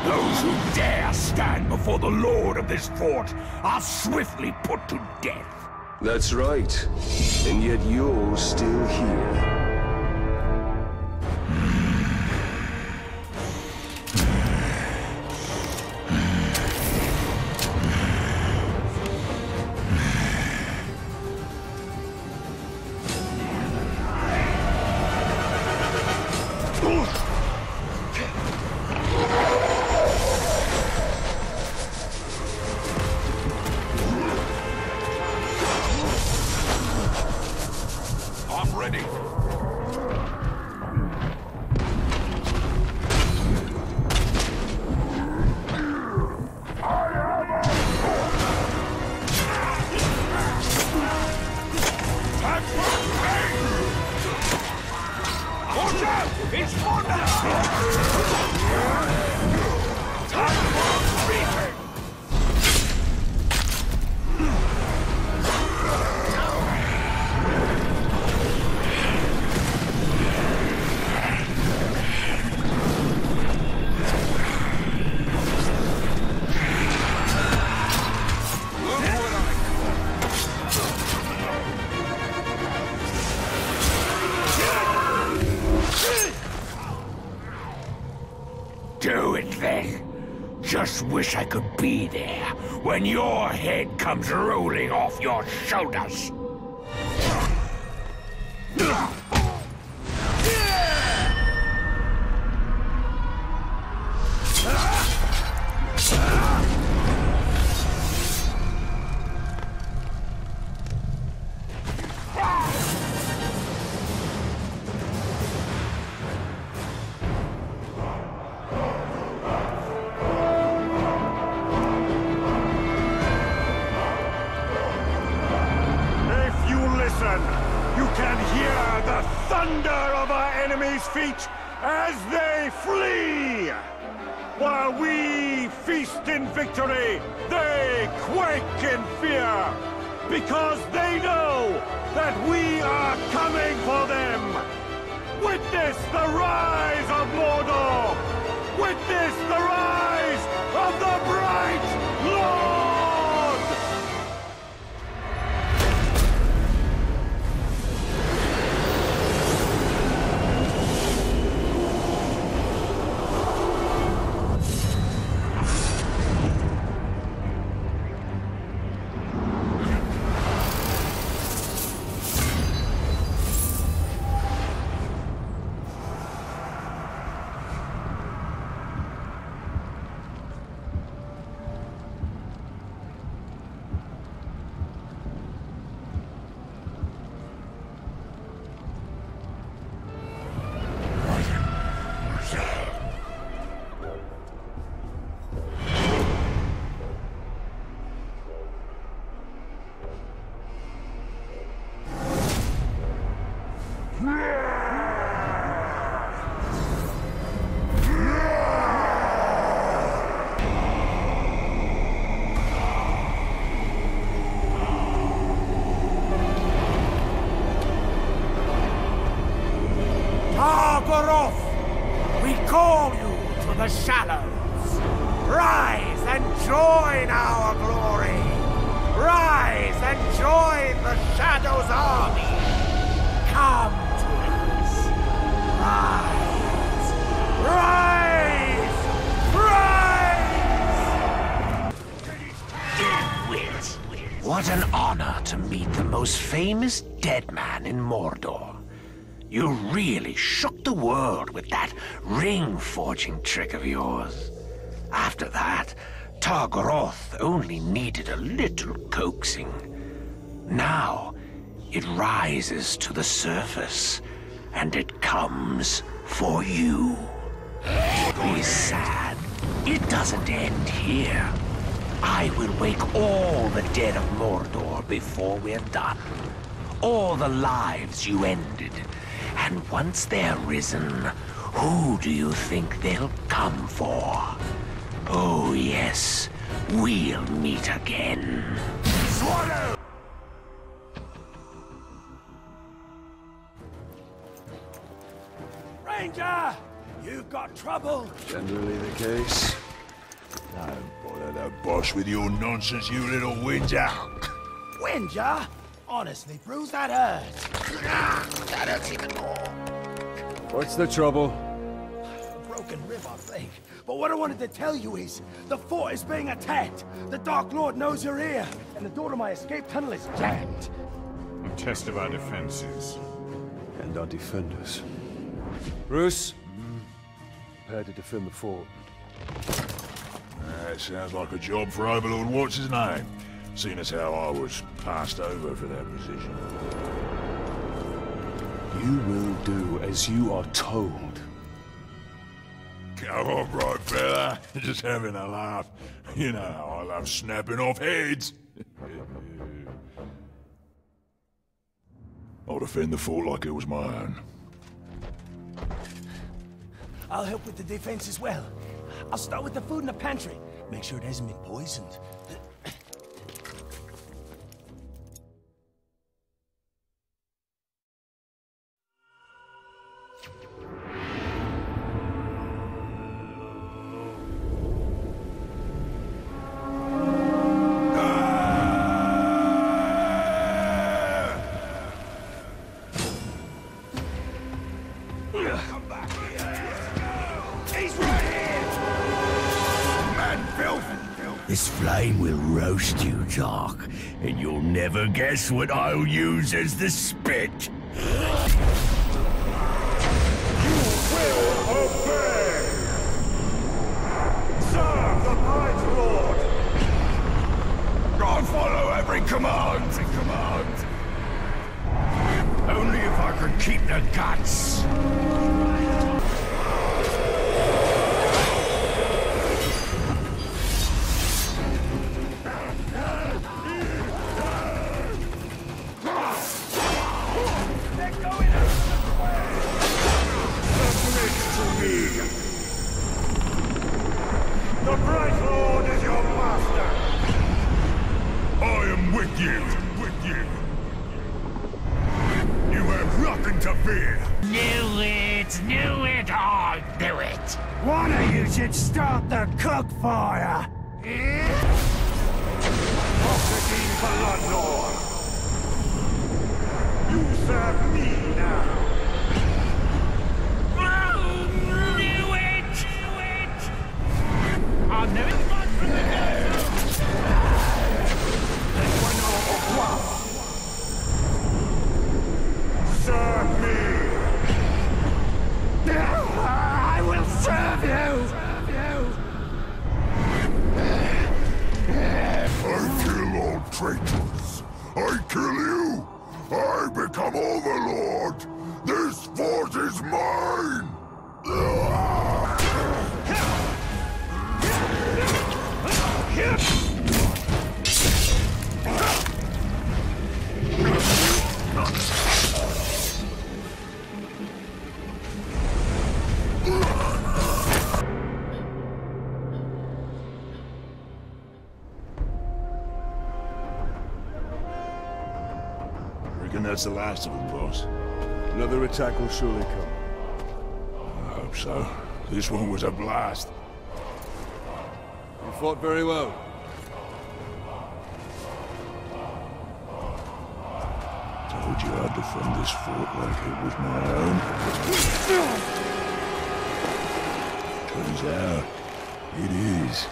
[SPEAKER 2] Those who dare stand before the lord of this fort are swiftly put to death.
[SPEAKER 10] That's right. And yet you're still here.
[SPEAKER 1] I'm ready. Watch out! It's thunder! Time for reaping!
[SPEAKER 2] Do it then. Just wish I could be there when your head comes rolling off your shoulders.
[SPEAKER 7] You can hear the thunder of our enemies' feet as they flee! While we feast in victory, they quake in fear! Because they know that we are coming for them! Witness the rise of Mordor! Witness the rise of the Bright Lord!
[SPEAKER 6] the shadows. Rise and join our glory. Rise and join the Shadow's army. Come to us. Rise. Rise. Rise.
[SPEAKER 2] What an honor to meet the most famous dead man in Mordor. You really shook the world with that ring-forging trick of yours. After that, Targaroth only needed a little coaxing. Now, it rises to the surface, and it comes for you. Be sad. It doesn't end here. I will wake all the dead of Mordor before we're done. All the lives you ended. And once they're risen, who do you think they'll come for? Oh yes, we'll meet again.
[SPEAKER 4] Swallow!
[SPEAKER 12] Ranger! You've got trouble!
[SPEAKER 10] Generally the case.
[SPEAKER 8] Don't bother the boss with your nonsense, you little whinger.
[SPEAKER 12] Whinger? Honestly, Bruce, that hurts. That hurts even more.
[SPEAKER 11] What's the trouble?
[SPEAKER 12] A broken rib, I think. But what I wanted to tell you is, the fort is being attacked. The Dark Lord knows you're here, and the door to my escape tunnel is jammed.
[SPEAKER 5] A test of our defenses.
[SPEAKER 10] And our defenders.
[SPEAKER 11] Bruce?
[SPEAKER 10] Prepare to defend the fort.
[SPEAKER 8] That sounds like a job for Overlord What's-His-Name, seeing as how I was passed over for that position.
[SPEAKER 10] You will do as you are told.
[SPEAKER 8] Come on, right fella. Just having a laugh. You know how I love snapping off heads. I'll defend the fort like it was my own.
[SPEAKER 12] I'll help with the defense as well. I'll start with the food in the pantry. Make sure it hasn't been poisoned.
[SPEAKER 4] This flame will roast you, Jock, and you'll never guess what I'll use as the spit.
[SPEAKER 7] You will obey! Serve the Bright Lord!
[SPEAKER 4] I'll follow every command! Only if I can keep the guts!
[SPEAKER 7] The Bright Lord is your master!
[SPEAKER 8] I am with you. You have nothing to fear.
[SPEAKER 2] Knew it, I knew it.
[SPEAKER 3] One of you should start the cook fire.
[SPEAKER 7] Proceeding Bloodlord! You serve me now!
[SPEAKER 2] Knew it. I knew it.
[SPEAKER 7] Serve me!
[SPEAKER 3] I will serve you!
[SPEAKER 7] I kill all traitors! I kill you! I become Overlord! This fort is mine!
[SPEAKER 8] Reckon that's the last of them, boss.
[SPEAKER 10] Another attack will surely come.
[SPEAKER 8] I hope so.
[SPEAKER 7] This one was a blast.
[SPEAKER 11] You fought very well.
[SPEAKER 7] Told you I'd defend this fort like it was my own. Turns out, it is.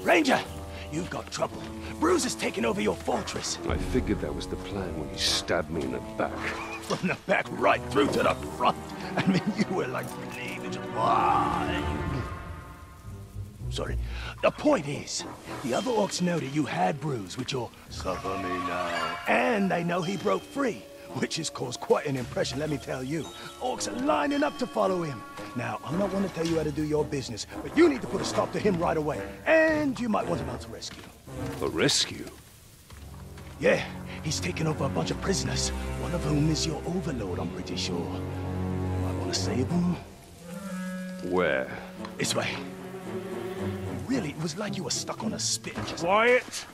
[SPEAKER 12] Ranger, you've got trouble. Bruce has taken over your fortress.
[SPEAKER 10] I figured that was the plan when he stabbed me in the back.
[SPEAKER 12] From the back right through to the front. I mean, you were like leaving. Sorry. The point is, the other orcs know that you had Bruce with your suffer me now. And they know he broke free, which has caused quite an impression, let me tell you. Orcs are lining up to follow him. Now, I'm not one to tell you how to do your business, but you need to put a stop to him right away. And you might want to mount a rescue.
[SPEAKER 10] A rescue?
[SPEAKER 12] Yeah, he's taken over a bunch of prisoners, one of whom is your overlord, I'm pretty sure. You might want to save him.
[SPEAKER 10] Where?
[SPEAKER 12] This way. Really, it was like you were stuck on a spit. Just...
[SPEAKER 3] Quiet!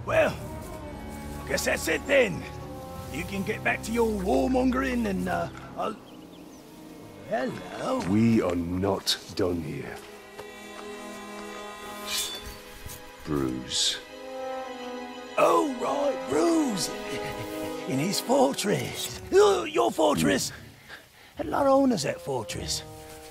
[SPEAKER 12] Well, I guess that's it then. You can get back to your warmongering and, I'll... Hello?
[SPEAKER 10] We are not done here. Bruce.
[SPEAKER 12] Oh, right, Bruce. In his fortress. Your fortress. Had a lot of owners, that fortress.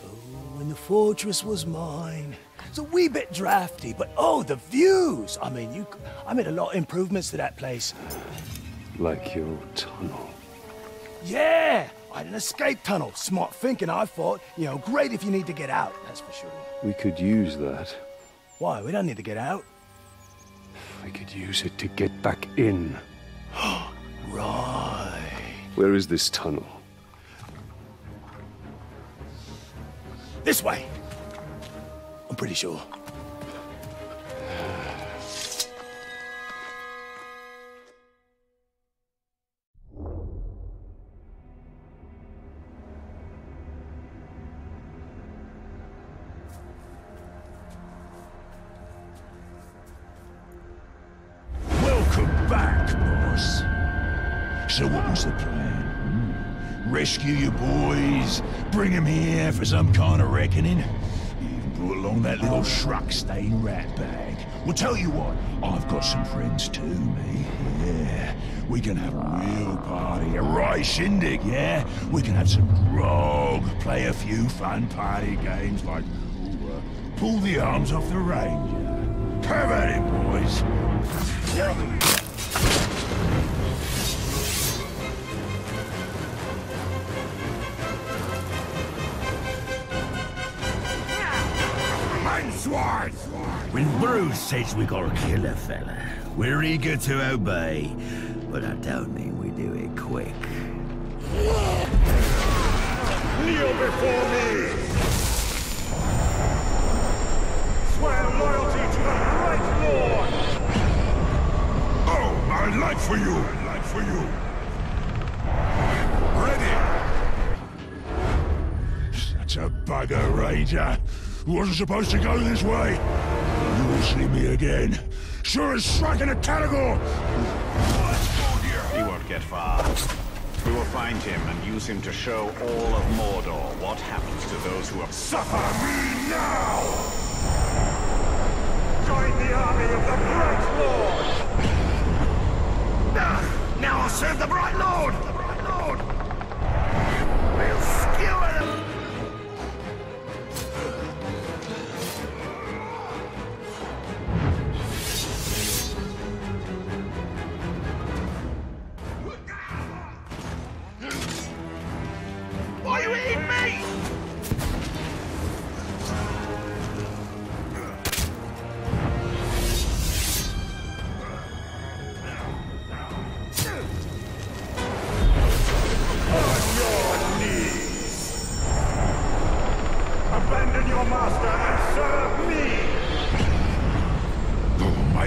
[SPEAKER 12] Oh, and the fortress was mine. It's a wee bit drafty, but oh, the views! I mean, I made a lot of improvements to that place.
[SPEAKER 10] Like your tunnel.
[SPEAKER 12] Yeah! I had an escape tunnel. Smart thinking, I thought. You know, great if you need to get out, that's for sure.
[SPEAKER 10] We could use that.
[SPEAKER 12] Why? We don't need to get out.
[SPEAKER 10] We could use it to get back in.
[SPEAKER 12] Right.
[SPEAKER 10] Where is this tunnel?
[SPEAKER 12] This way. I'm pretty sure.
[SPEAKER 8] Welcome back, boss. So what was the plan? Rescue your boys? Bring them here for some kind of reckoning? You even brought along that little shrug-stained rat bag. Well, tell you what, I've got some friends too, me. Yeah, we can have a real party, a right shindig, yeah? We can have some grog, play a few fun party games like pull the arms off the ranger. Have at it, boys.
[SPEAKER 2] When Bruce says we gotta kill a fella, we're eager to obey, but I don't mean we do it quick.
[SPEAKER 3] Kneel before me! Swear loyalty to the Great Lord!
[SPEAKER 7] Oh, my life for you! Life for you! Ready! Such a bugger, Ranger. Wasn't supposed to go this way. You will see me again. Sure as striking a tentacle!
[SPEAKER 13] He won't get far. We will find him and use him to show all of Mordor what happens to those who have...
[SPEAKER 7] Suffer me now!
[SPEAKER 3] Join the army of the Bright Lord!
[SPEAKER 2] Now I'll serve the Bright Lord! The Bright Lord! We'll skewer them! Why are you eating me?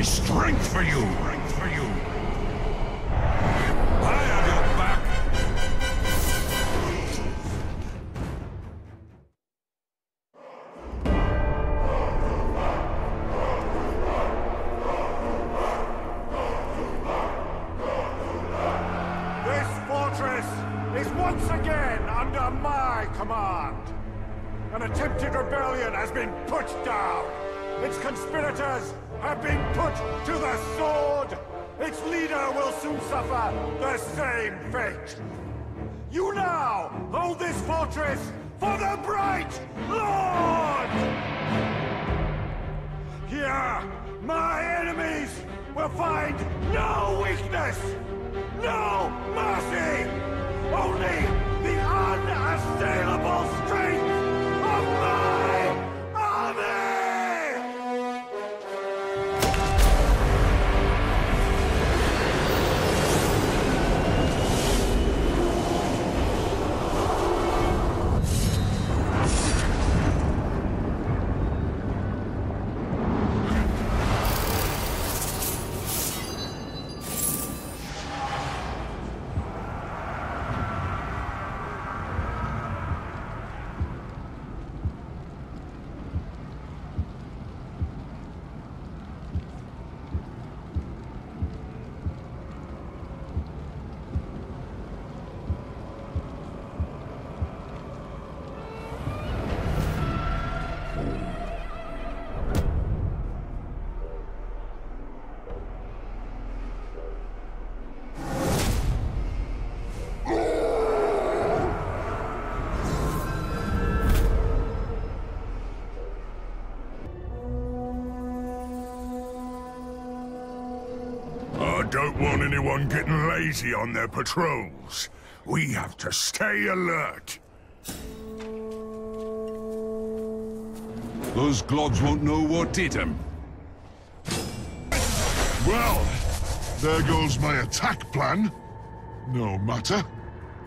[SPEAKER 8] my strength for you!
[SPEAKER 1] I have your back!
[SPEAKER 7] This fortress is once again under my command. An attempted rebellion has been put down. Its conspirators have been put to the sword. Its leader will soon suffer the same fate. You now hold this fortress for the Bright Lord! Here, my enemies will find no weakness, no mercy, only the unassailable strength of my army!
[SPEAKER 8] I don't want anyone getting lazy on their patrols. We have to stay alert.
[SPEAKER 1] Those globs won't know what did them.
[SPEAKER 8] Well, there goes my attack plan. No matter.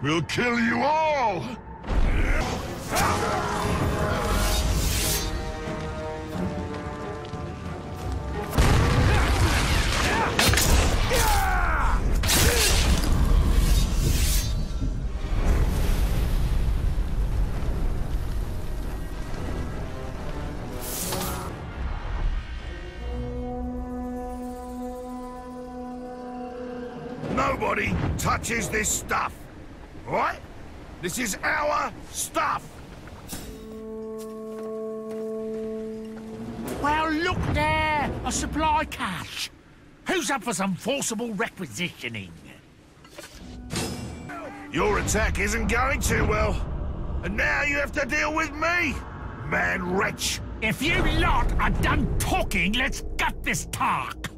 [SPEAKER 8] We'll kill you all! Nobody touches this stuff, right? This is our stuff!
[SPEAKER 6] Well, look there! A supply cache! Who's up for some forcible requisitioning?
[SPEAKER 8] Your attack isn't going too well. And now you have to deal with me, man wretch!
[SPEAKER 6] If you lot are done talking, let's gut this talk!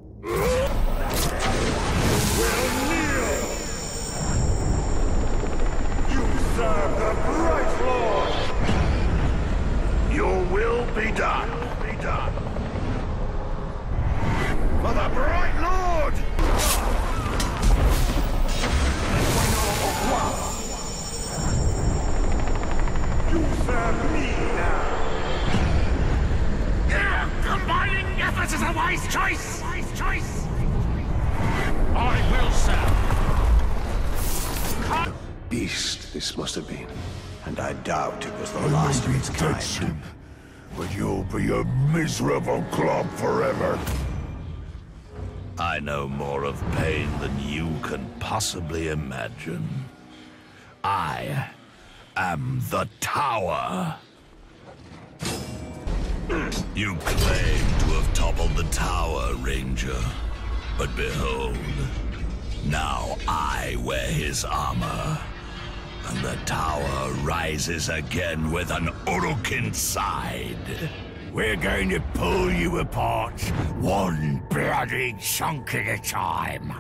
[SPEAKER 7] Serve the Bright Lord!
[SPEAKER 8] Your will be done. For the Bright Lord!
[SPEAKER 7] You serve me now!
[SPEAKER 6] Combining efforts is a wise choice! I will serve.
[SPEAKER 10] Beast this must have been, and I doubt it was the last of its kind.
[SPEAKER 8] Soon, but you'll be a miserable glob forever.
[SPEAKER 4] I know more of pain than you can possibly imagine. I am the Tower. You claim to have toppled the Tower, Ranger. But behold, now I wear his armor. And the Tower rises again with an Uruk side. We're going to pull you apart, one bloody chunk at a time.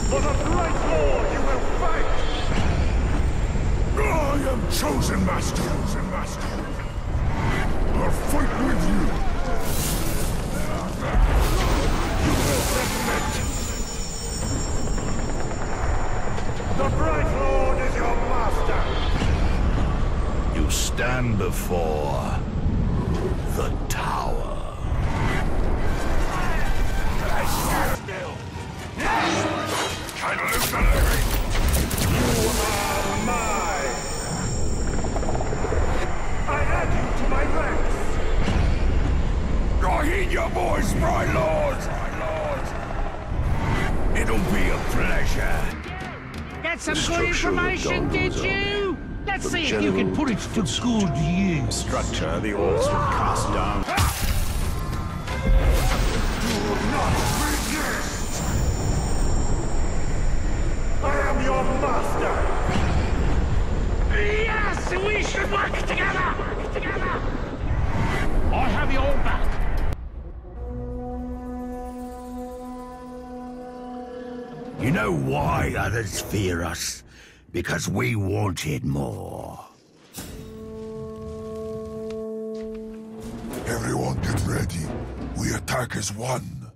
[SPEAKER 7] For the Bright Lord you will fight!
[SPEAKER 8] I am chosen master. I'll fight with you. You will submit.
[SPEAKER 4] come before the tower.
[SPEAKER 7] Kind of loose the lyric. You are mine. I add you to my ranks.
[SPEAKER 4] I heed your voice, my lord. It'll be a pleasure.
[SPEAKER 14] Get some good information, did you? Let's see if you can put it to good use.
[SPEAKER 13] Structure the oars were cast down.
[SPEAKER 7] Do not resist! I am your master!
[SPEAKER 14] Yes, we should work together! I have your back.
[SPEAKER 4] You know why others fear us? Because we wanted more.
[SPEAKER 7] Everyone get ready. We attack as one.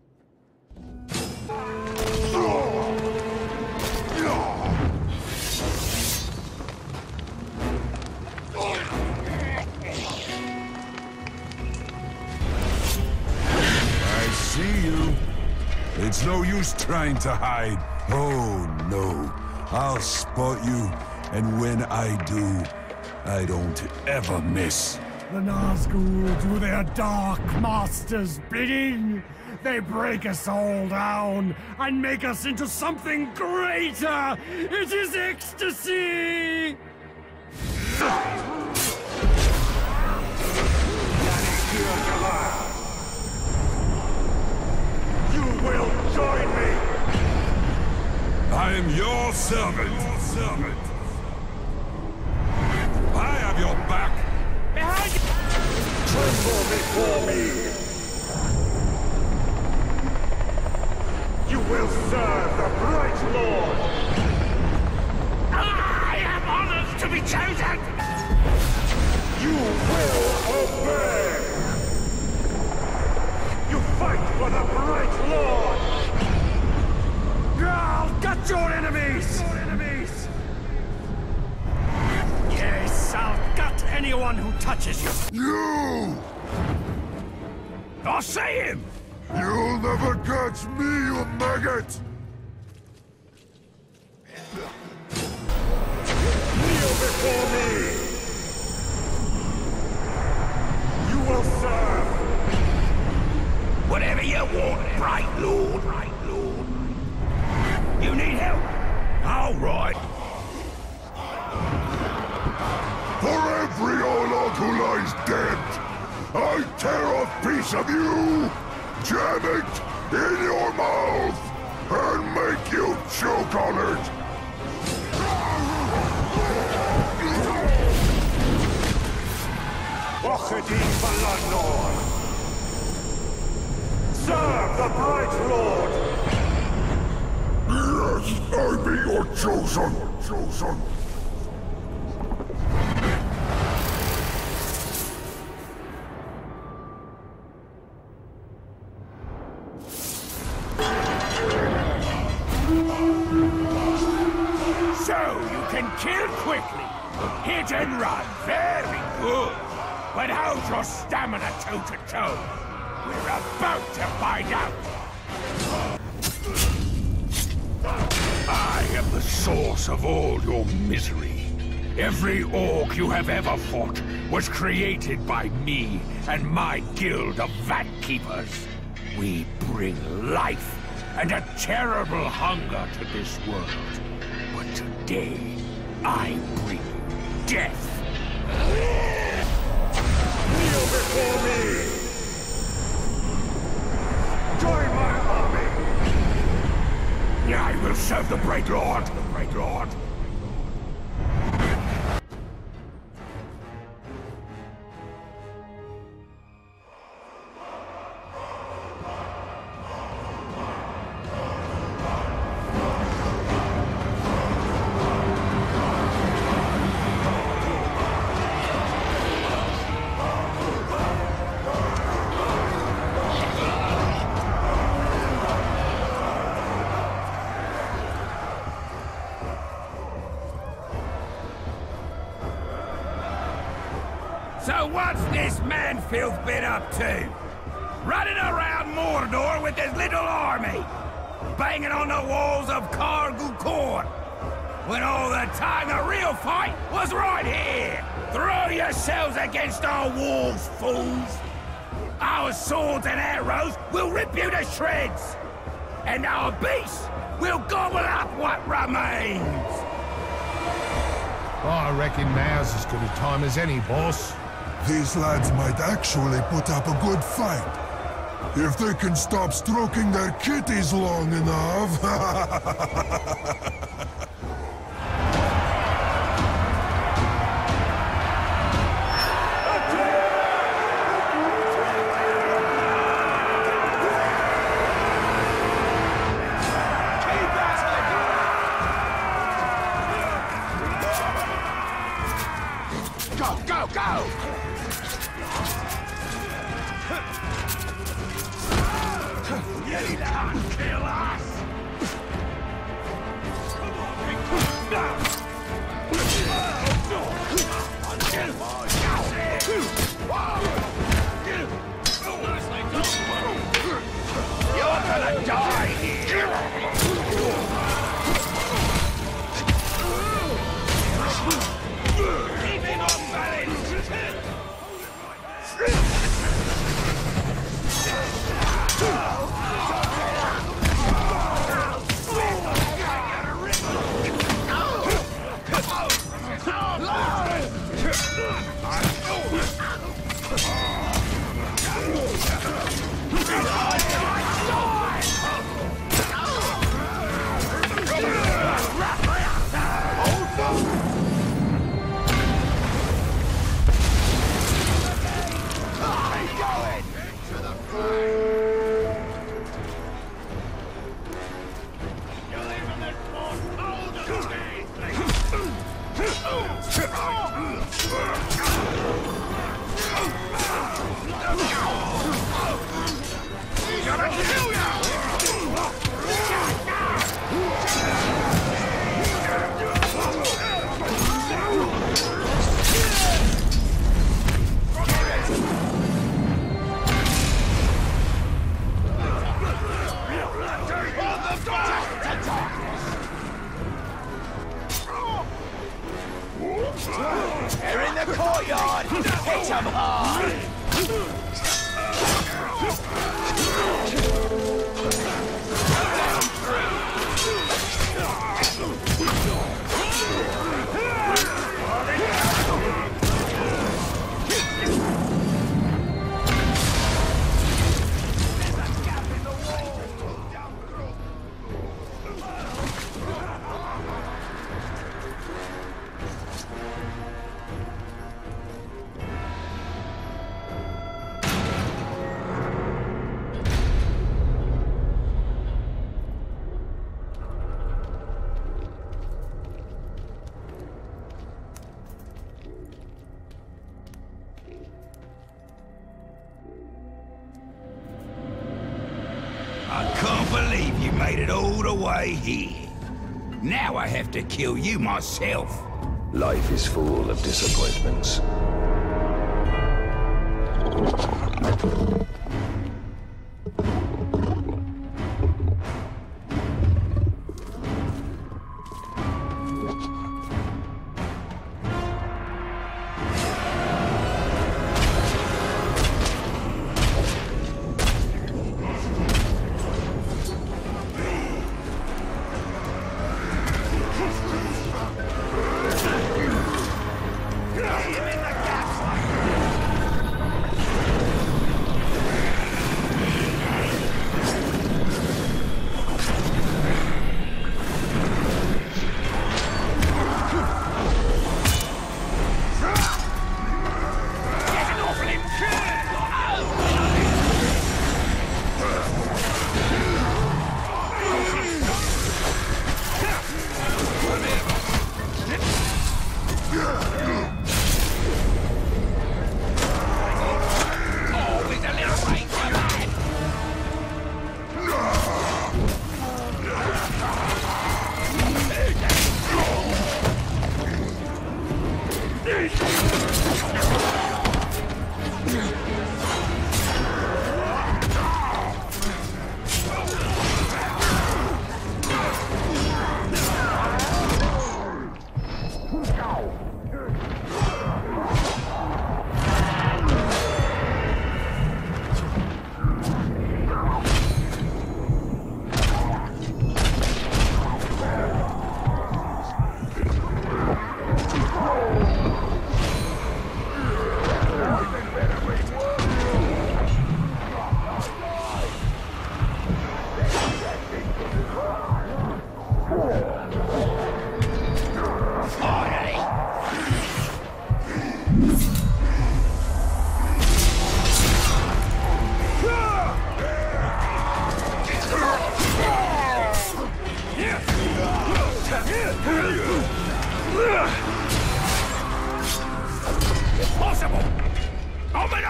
[SPEAKER 7] I see you. It's no use trying to hide. Oh, no. I'll spot you, and when I do, I don't ever miss.
[SPEAKER 3] The Nazgûl do their dark master's bidding. They break us all down and make us into something greater. It is ecstasy!
[SPEAKER 7] You will join me! I am your servant. I have your back.
[SPEAKER 14] Behind you!
[SPEAKER 7] Tremble before me. You will serve the Bright Lord.
[SPEAKER 14] I am honored to be chosen!
[SPEAKER 7] You will obey. You fight for the Bright Lord.
[SPEAKER 3] I'll gut your enemies! Yes, I'll gut anyone who touches you!
[SPEAKER 7] You!
[SPEAKER 3] I'll say him!
[SPEAKER 7] You'll never catch me, you maggot! Kneel before me! You will serve!
[SPEAKER 4] Whatever you want, Bright Lord. You need help? All right.
[SPEAKER 7] For every Orlog who lies dead, I tear off piece of you, jam it in your mouth, and make you choke on it! Wachedin Balanor! Serve the Bright Lord! Yes, I be your chosen!
[SPEAKER 4] So you can kill quickly, hit and run, very good. But how's your stamina toe-to-toe? We're about to find out. I am the source of all your misery. Every orc you have ever fought was created by me and my guild of Vat Keepers. We bring life and a terrible hunger to this world. But today, I bring death.
[SPEAKER 7] Kneel before me! Join my army!
[SPEAKER 4] I will serve the Bright Lord.
[SPEAKER 2] So what's this man-filth been up to? Running around Mordor with his little army, banging on the walls of Kargukor, when all the time the real fight was right here! Throw yourselves against our walls, fools! Our swords and arrows will rip you to shreds! And our beasts will gobble up what remains!
[SPEAKER 6] I reckon now's as good a time as any, boss.
[SPEAKER 7] These lads might actually put up a good fight. If they can stop stroking their kitties long enough.
[SPEAKER 2] They're in the courtyard! Hit them hard! I can't believe you made it all the way here. Now I have to kill you myself.
[SPEAKER 10] Life is full of disappointments.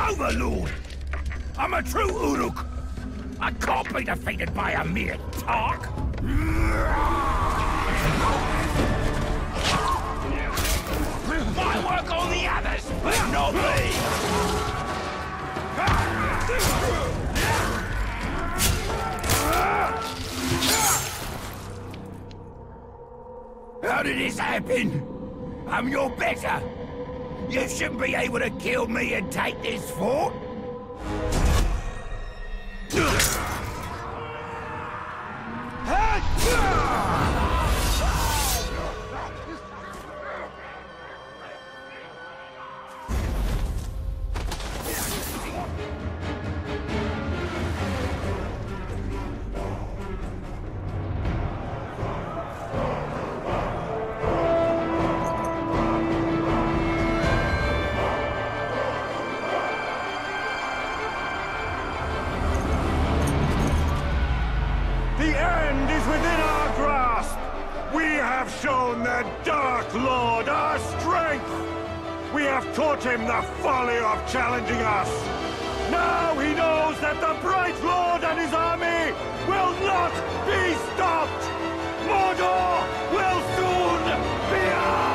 [SPEAKER 2] overlord! I'm a true Uruk! I can't be defeated by a mere talk! My work on the others, but not me! How did this happen? I'm your better! You shouldn't be able to kill me and take this fort!
[SPEAKER 7] The end is within our grasp! We have shown the Dark Lord our strength! We have taught him the folly of challenging us! Now he knows that the Bright Lord and his army will not be stopped! Mordor will soon be ours!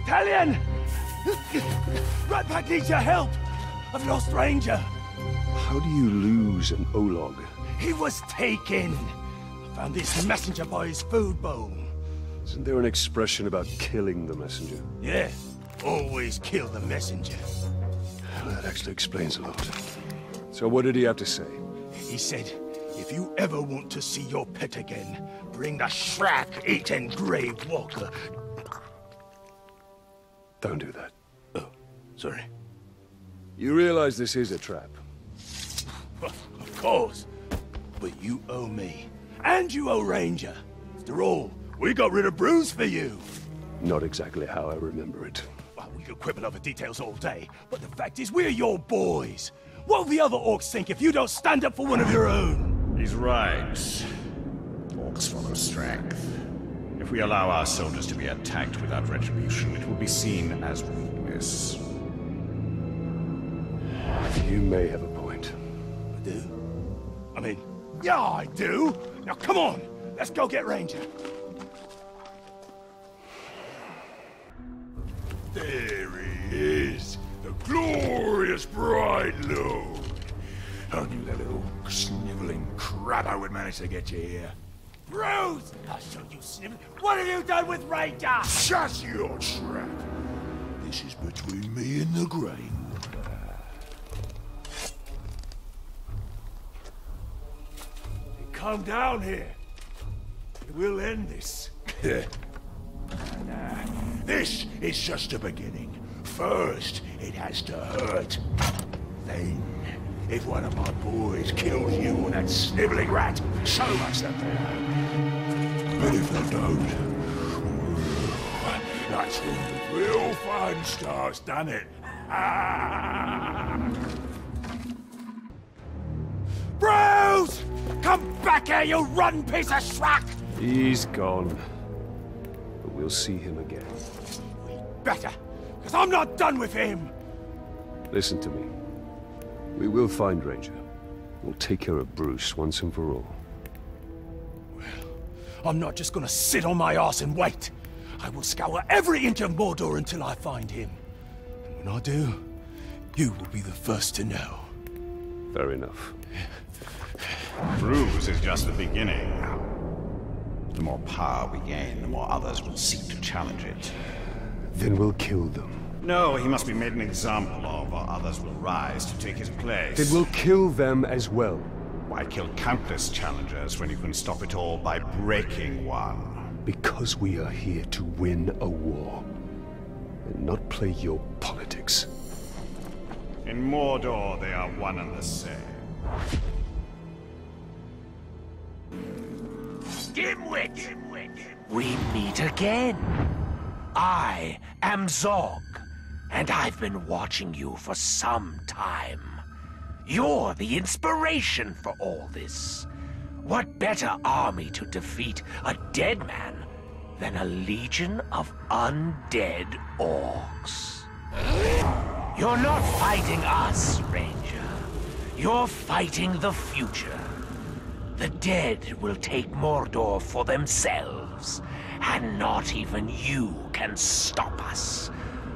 [SPEAKER 2] Talion! Ratpack needs your help! I've lost Ranger!
[SPEAKER 10] How do you lose an Olog?
[SPEAKER 2] He was taken! I found this messenger by his food bowl.
[SPEAKER 10] Isn't there an expression about killing the messenger?
[SPEAKER 2] Yeah, always kill the messenger.
[SPEAKER 10] Well, that actually explains a lot. So what did he have to say?
[SPEAKER 2] He said, if you ever want to see your pet again, bring the Shrek-eaten Grave Walker.
[SPEAKER 10] Don't do that.
[SPEAKER 2] Oh, sorry.
[SPEAKER 10] You realize this is a trap?
[SPEAKER 2] Of course. But you owe me. And you owe Ranger. After all, we got rid of Bruce for you.
[SPEAKER 10] Not exactly how I remember it.
[SPEAKER 2] Well, we could quibble over details all day, but the fact is we're your boys. What will the other orcs think if you don't stand up for one of your own?
[SPEAKER 13] He's right. Orcs follow strength. If we allow our soldiers to be attacked without retribution, it will be seen as weakness.
[SPEAKER 10] You may have a point.
[SPEAKER 2] I do? I mean, yeah, I do! Now come on! Let's go get Ranger!
[SPEAKER 7] There he is! The glorious Bride Lord! I knew that little sniveling crab I would manage to get you here.
[SPEAKER 2] Bruce! I'll show you, sniveling. What have you done with Ranger?
[SPEAKER 7] Shut your trap! This is between me and the grave.
[SPEAKER 2] Come down here. We'll end this.
[SPEAKER 7] Nah, this is just a beginning. First, it has to hurt. Then, if one of my boys kills you or that sniveling rat, so much the better. But if they don't, that's when the real fun starts, done it?
[SPEAKER 2] Bruce! Come back here, you rotten piece of schlock!
[SPEAKER 10] He's gone. But we'll see him again.
[SPEAKER 2] We better, because I'm not done with him!
[SPEAKER 10] Listen to me. We will find Ranger. We'll take care of Bruce once and for all.
[SPEAKER 2] Well, I'm not just gonna sit on my ass and wait. I will scour every inch of Mordor until I find him. And when I do, you will be the first to know.
[SPEAKER 10] Fair enough.
[SPEAKER 13] Bruce is just the beginning. The more power we gain, the more others will seek to challenge it.
[SPEAKER 10] Then we'll kill them.
[SPEAKER 13] No, he must be made an example of, or others will rise to take his place.
[SPEAKER 11] It will kill them as well.
[SPEAKER 13] Why kill countless challengers when you can stop it all by breaking one?
[SPEAKER 11] Because we are here to win a war, and not play your politics.
[SPEAKER 13] In Mordor, they are one and the same.
[SPEAKER 2] Dimwit! We meet again. I am Zog, and I've been watching you for some time. You're the inspiration for all this. What better army to defeat a dead man than a legion of undead orcs? You're not fighting us, Ranger. You're fighting the future. The dead will take Mordor for themselves, and not even you can stop us.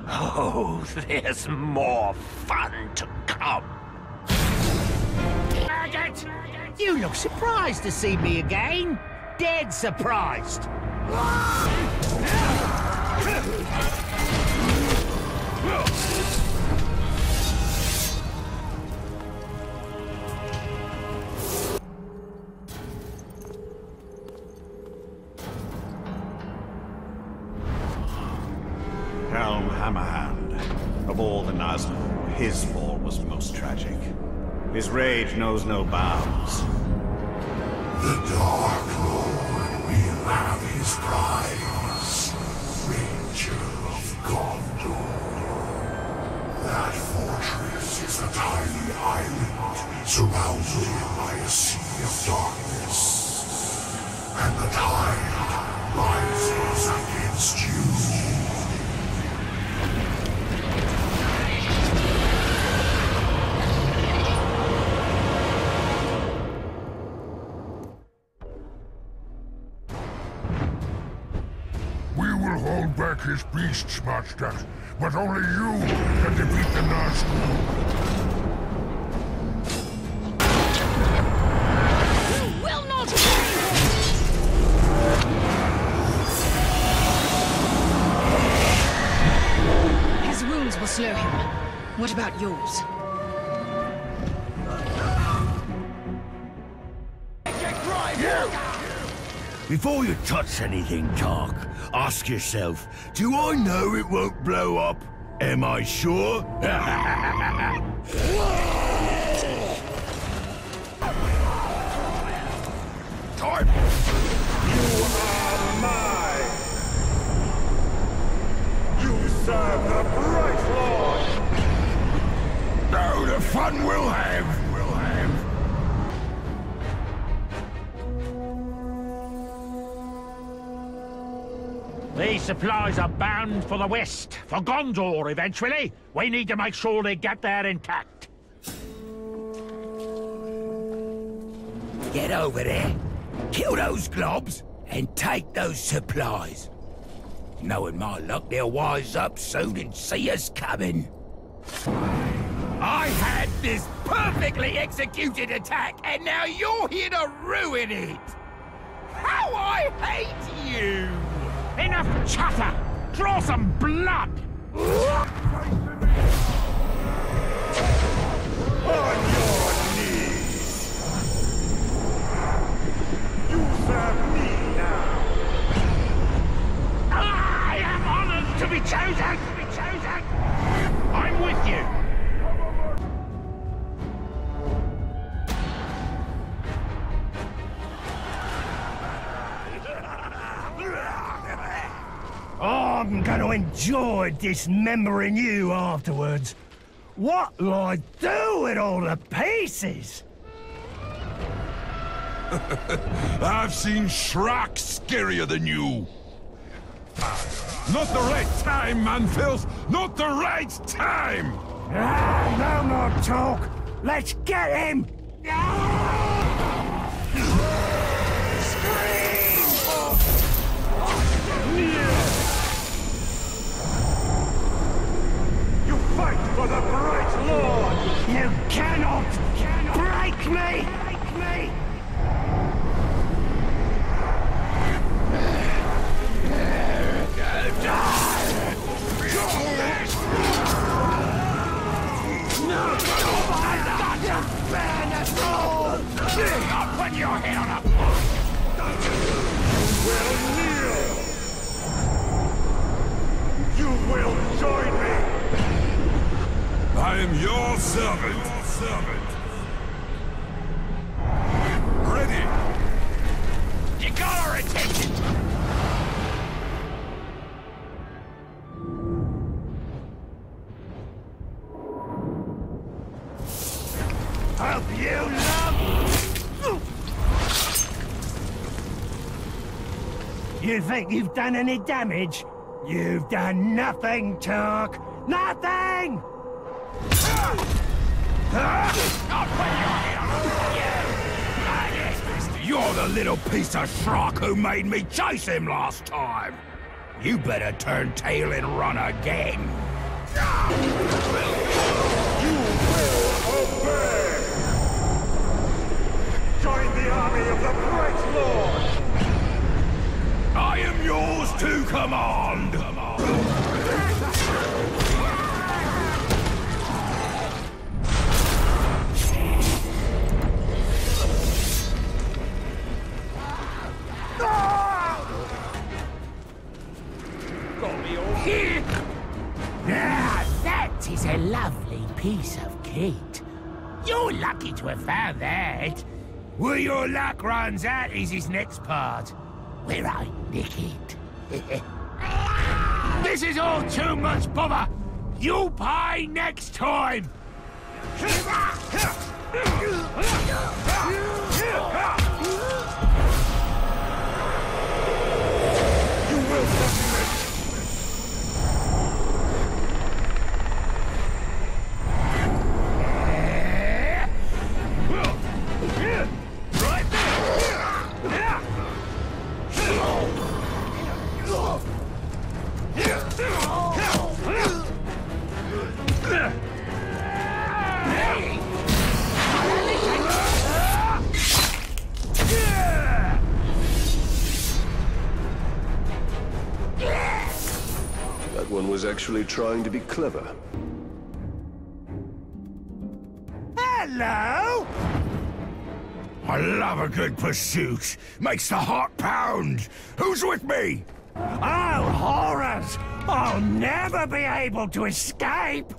[SPEAKER 2] Oh, there's more fun to come.
[SPEAKER 14] Maggot! You look surprised to see me again. Dead surprised.
[SPEAKER 13] Helm Hammerhand. Of all the Nazgûl, his fall was most tragic. His rage knows no bounds.
[SPEAKER 7] The Dark Lord will have his prize. Ranger of Gondor. That fortress is a tiny island surrounded by a sea of darkness. And the tide rises against you.
[SPEAKER 1] Hold back his beasts, Master, but only you can defeat the Nazgûl.
[SPEAKER 15] You will not fail! His wounds will slow him. What about yours?
[SPEAKER 4] Before you touch anything, Tark, ask yourself, do I know it won't blow up? Am I sure?
[SPEAKER 7] Time! You are mine! You serve the Bright Lord!
[SPEAKER 1] Now the fun we'll have!
[SPEAKER 14] These supplies are bound for the west, for Gondor eventually. We need to make sure they get there intact.
[SPEAKER 2] Get over there, kill those globs, and take those supplies. Knowing my luck, they'll wise up soon and see us coming. I had this perfectly executed attack, and now you're here to ruin it! How I hate you!
[SPEAKER 14] Enough chatter! Draw some blood!
[SPEAKER 7] On your knees! You serve me now!
[SPEAKER 14] I am honored to be chosen! I'm with you!
[SPEAKER 3] I'm gonna enjoy dismembering you afterwards. What'll I do with all the pieces?
[SPEAKER 1] I've seen Shrek scarier than you. Not the right time, man-filth! Not the right time!
[SPEAKER 3] No more talk! Let's get him!
[SPEAKER 7] You fight for the Bright Lord!
[SPEAKER 3] You cannot break me!
[SPEAKER 2] burn us all! I'll put your head on a
[SPEAKER 7] You will join me!
[SPEAKER 1] I am your servant. Ready!
[SPEAKER 2] You got our attention! Hope you love...
[SPEAKER 3] You think you've done any damage? You've done nothing, Turk! Nothing!
[SPEAKER 2] You're the little piece of schrock who made me chase him last time! You better turn tail and run again!
[SPEAKER 7] You will obey! Join the army of the Great Lord!
[SPEAKER 2] I am yours to command!
[SPEAKER 16] Now, that is a lovely piece of kit. You're lucky to have found that.
[SPEAKER 2] Where your luck runs out is his next part.
[SPEAKER 16] Where I nick it.
[SPEAKER 2] This is all too much bother! You'll pay next time!
[SPEAKER 7] You will submit!
[SPEAKER 2] Right there!
[SPEAKER 10] That one was actually trying to be clever.
[SPEAKER 3] Hello?
[SPEAKER 2] I love a good pursuit. Makes the heart pound. Who's with me?
[SPEAKER 3] Oh, horrors! I'll never be able to escape!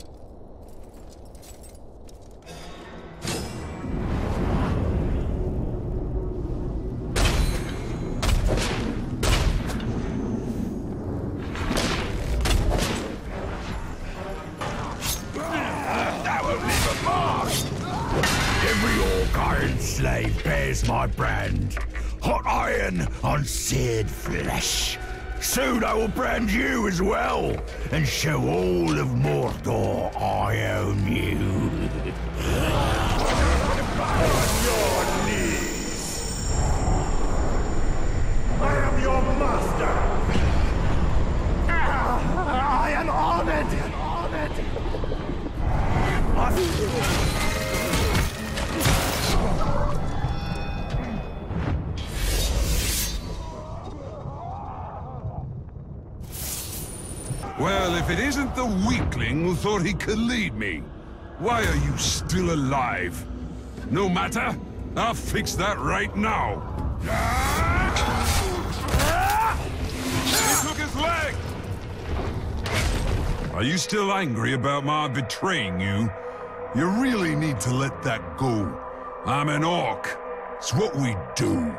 [SPEAKER 2] That won't leave a mark! Every orc iron slave bears my brand. Hot iron on seared flesh. Soon I will brand you as well, and show all of Mordor I own you.
[SPEAKER 7] On your knees! I am your master!
[SPEAKER 3] I am honored!
[SPEAKER 1] Well, if it isn't the weakling who thought he could lead me, why are you still alive? No matter, I'll fix that right now. He took his leg! Are you still angry about my betraying you? You really need to let that go. I'm an orc. It's what we do.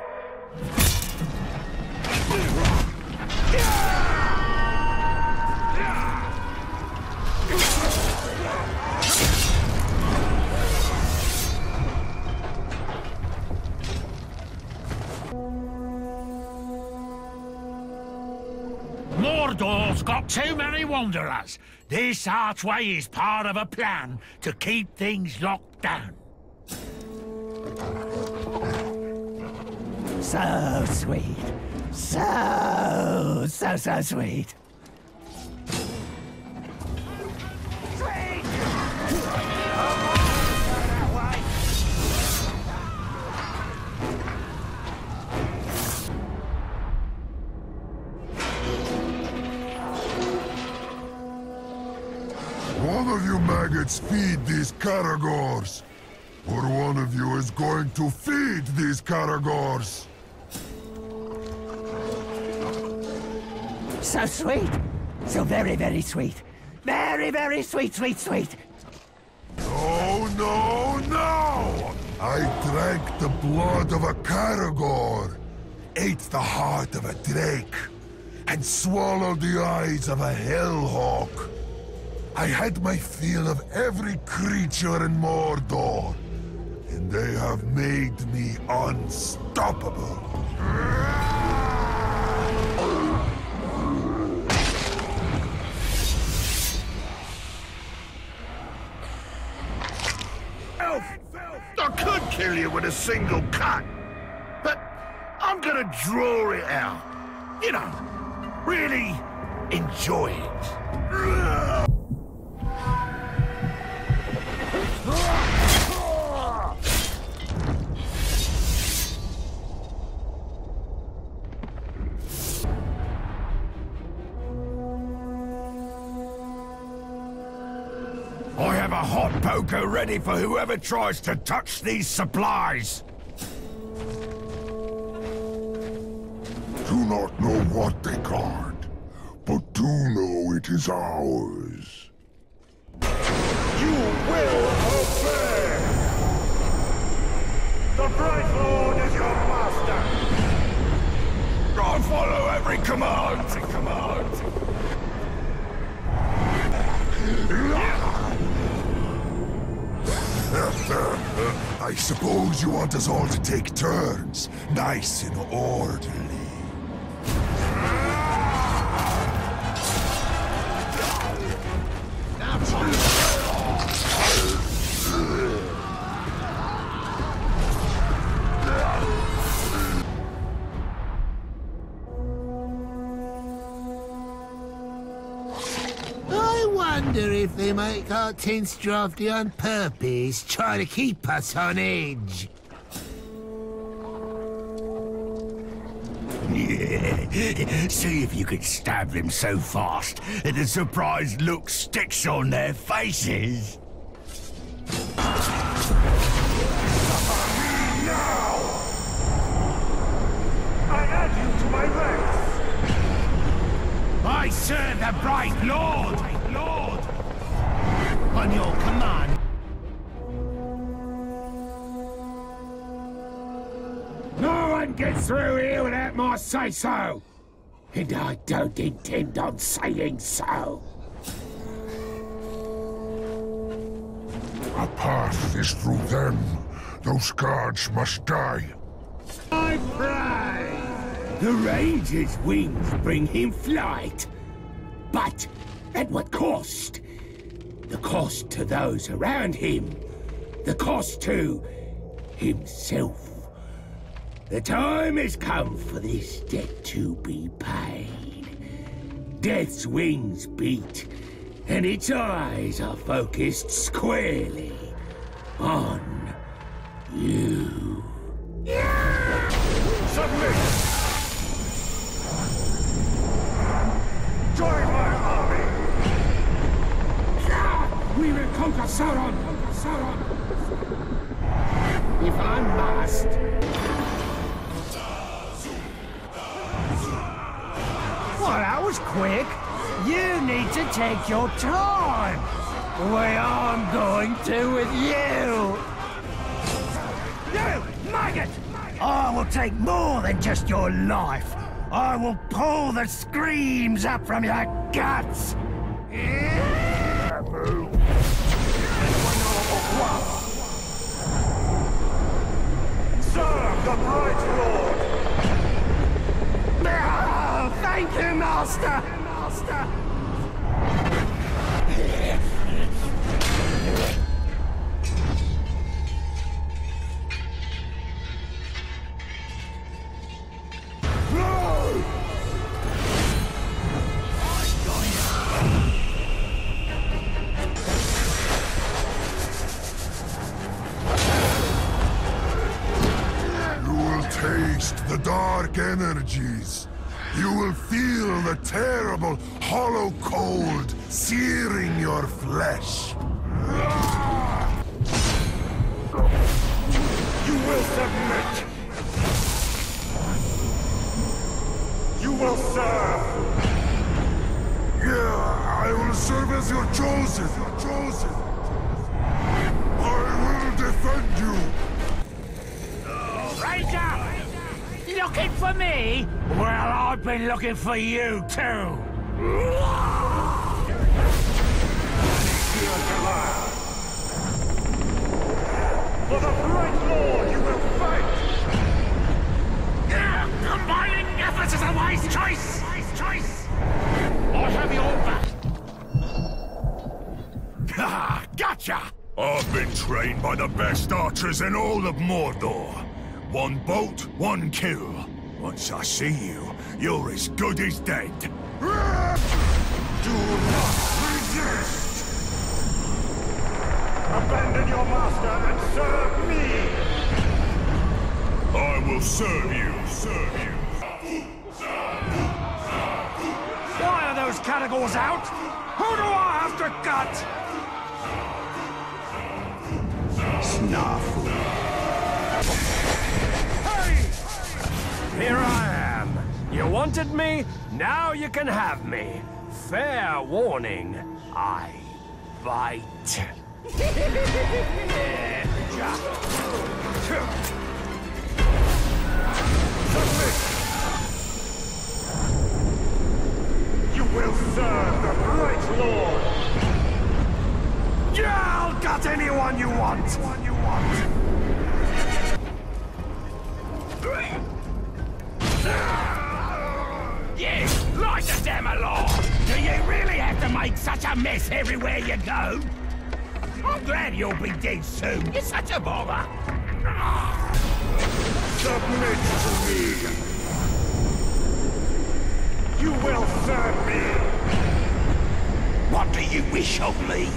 [SPEAKER 14] Mordor's got too many wanderers. This archway is part of a plan to keep things locked down.
[SPEAKER 3] So sweet. So sweet.
[SPEAKER 7] One of you maggots feed these caragors. Or one of you is going to feed these Karagors.
[SPEAKER 2] So sweet. So very, very sweet. Very, very sweet, sweet, sweet.
[SPEAKER 7] No, no, no! I drank the blood of a Karagor, ate the heart of a drake, and swallowed the eyes of a hellhawk. I had my fill of every creature in Mordor, and they have made me unstoppable.
[SPEAKER 4] I could kill you with a single cut, but I'm gonna draw it out. You know, really enjoy it.
[SPEAKER 13] I have a hot poker ready for whoever tries to touch these supplies.
[SPEAKER 7] Do not know what they guard, but do know it is ours.
[SPEAKER 4] You will obey! The Bright Lord is your master!
[SPEAKER 13] I follow every command! Every command!
[SPEAKER 7] I suppose you want us all to take turns, nice and orderly.
[SPEAKER 6] I wonder if they make our tents drafty on purpose, trying to keep us on edge.
[SPEAKER 4] See if you can stab them so fast that the surprised look sticks on their faces.
[SPEAKER 3] I add you to my ranks.
[SPEAKER 2] I serve the Bright Lord! Lord! On your command. No one gets through here without my say-so! And I don't intend on saying so.
[SPEAKER 7] A path is through them. Those guards must die.
[SPEAKER 2] I pray! The Ranger's wings bring him flight. But at what cost? The cost to those around him. The cost to himself. The time has come for this debt to be paid. Death's wings beat, and its eyes are focused squarely on you.
[SPEAKER 4] Submit!
[SPEAKER 3] Join my army!
[SPEAKER 2] We will conquer Sauron! Conquer Sauron! If I must.
[SPEAKER 3] Well, that was quick. You need to take your time. The way I'm going to with you. You, maggot! I will take more than just your life. I will pull the screams up from your guts.
[SPEAKER 4] Serve the Bright Lord!
[SPEAKER 3] Oh, thank you, Master!
[SPEAKER 7] Taste the dark energies. You will feel the terrible, hollow cold searing your flesh. will serve! Yeah, I will serve as your chosen! I will defend you!
[SPEAKER 16] Ranger! Looking for me? Well, I've been looking for you, too!
[SPEAKER 7] For the Bright Lord, you will fight!
[SPEAKER 14] Combining efforts is a wise choice! I have your back!
[SPEAKER 7] Ha! Gotcha! I've been trained by the best archers in all of Mordor. One bolt, one kill. Once I see you, you're as good as dead. Do not resist! Abandon your master and serve me! I will serve you.
[SPEAKER 3] Why are those categories out? Who do I have to cut?
[SPEAKER 11] Snafu.
[SPEAKER 3] Hey! Here I am. You wanted me? Now you can have me. Fair warning. I bite.
[SPEAKER 7] You will serve the Bright Lord!
[SPEAKER 3] Yeah, I'll gut anyone you want.
[SPEAKER 2] Yes, like the damn alarm! Do you really have to make such a mess everywhere you go? I'm glad you'll be dead soon. You're such a bother.
[SPEAKER 7] Submit to me! You will serve me!
[SPEAKER 2] What do you wish of me?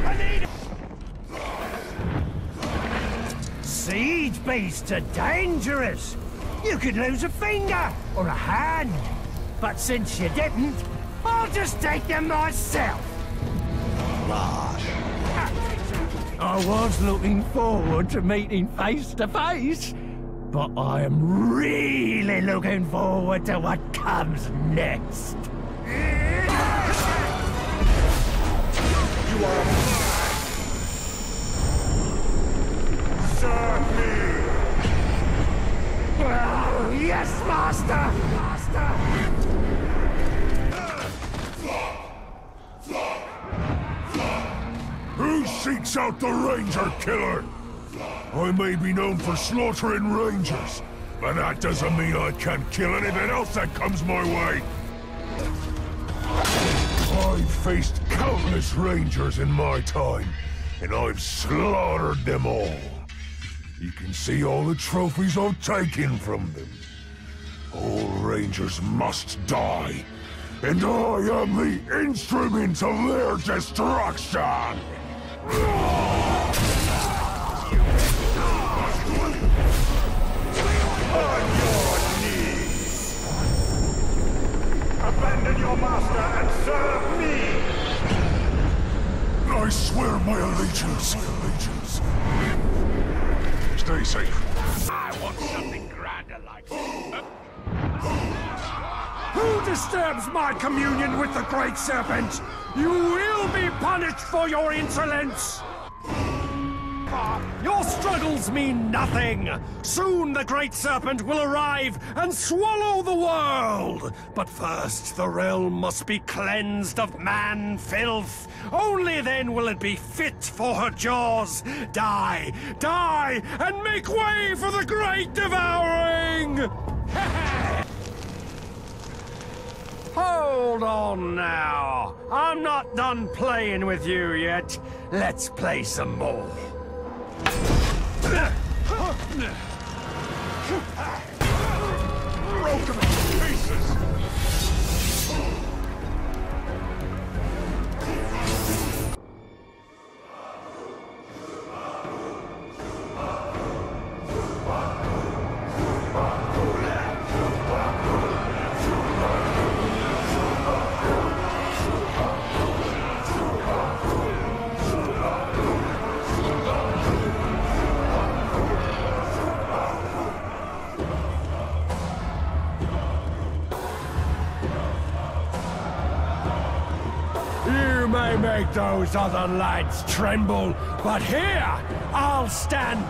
[SPEAKER 2] I need...
[SPEAKER 3] Siege beasts are dangerous. You could lose a finger or a hand. But since you didn't, I'll just take them myself. I was looking forward to meeting face to face, but I am really looking forward to what comes next.
[SPEAKER 7] You are mine! Serve me!
[SPEAKER 3] Oh, yes, Master!
[SPEAKER 7] Who seeks out the Ranger Killer? I may be known for slaughtering Rangers, but that doesn't mean I can't kill anything else that comes my way. I've faced countless Rangers in my time, and I've slaughtered them all. You can see all the trophies I've taken from them. All Rangers must die, and I am the instrument of their destruction! On your knees! Abandon your master and serve me! I swear my allegiance. Stay safe.
[SPEAKER 2] I want something grander like this.
[SPEAKER 3] Who disturbs my communion with the Great Serpent? You will be punished for your insolence! Your struggles mean nothing! Soon the Great Serpent will arrive and swallow the world! But first, the realm must be cleansed of man filth. Only then will it be fit for her jaws. Die, and make way for the Great Devouring! Hold on now. I'm not done playing with you yet. Let's play some more.
[SPEAKER 7] Broken to pieces!
[SPEAKER 4] make those other lads tremble, but here I'll stand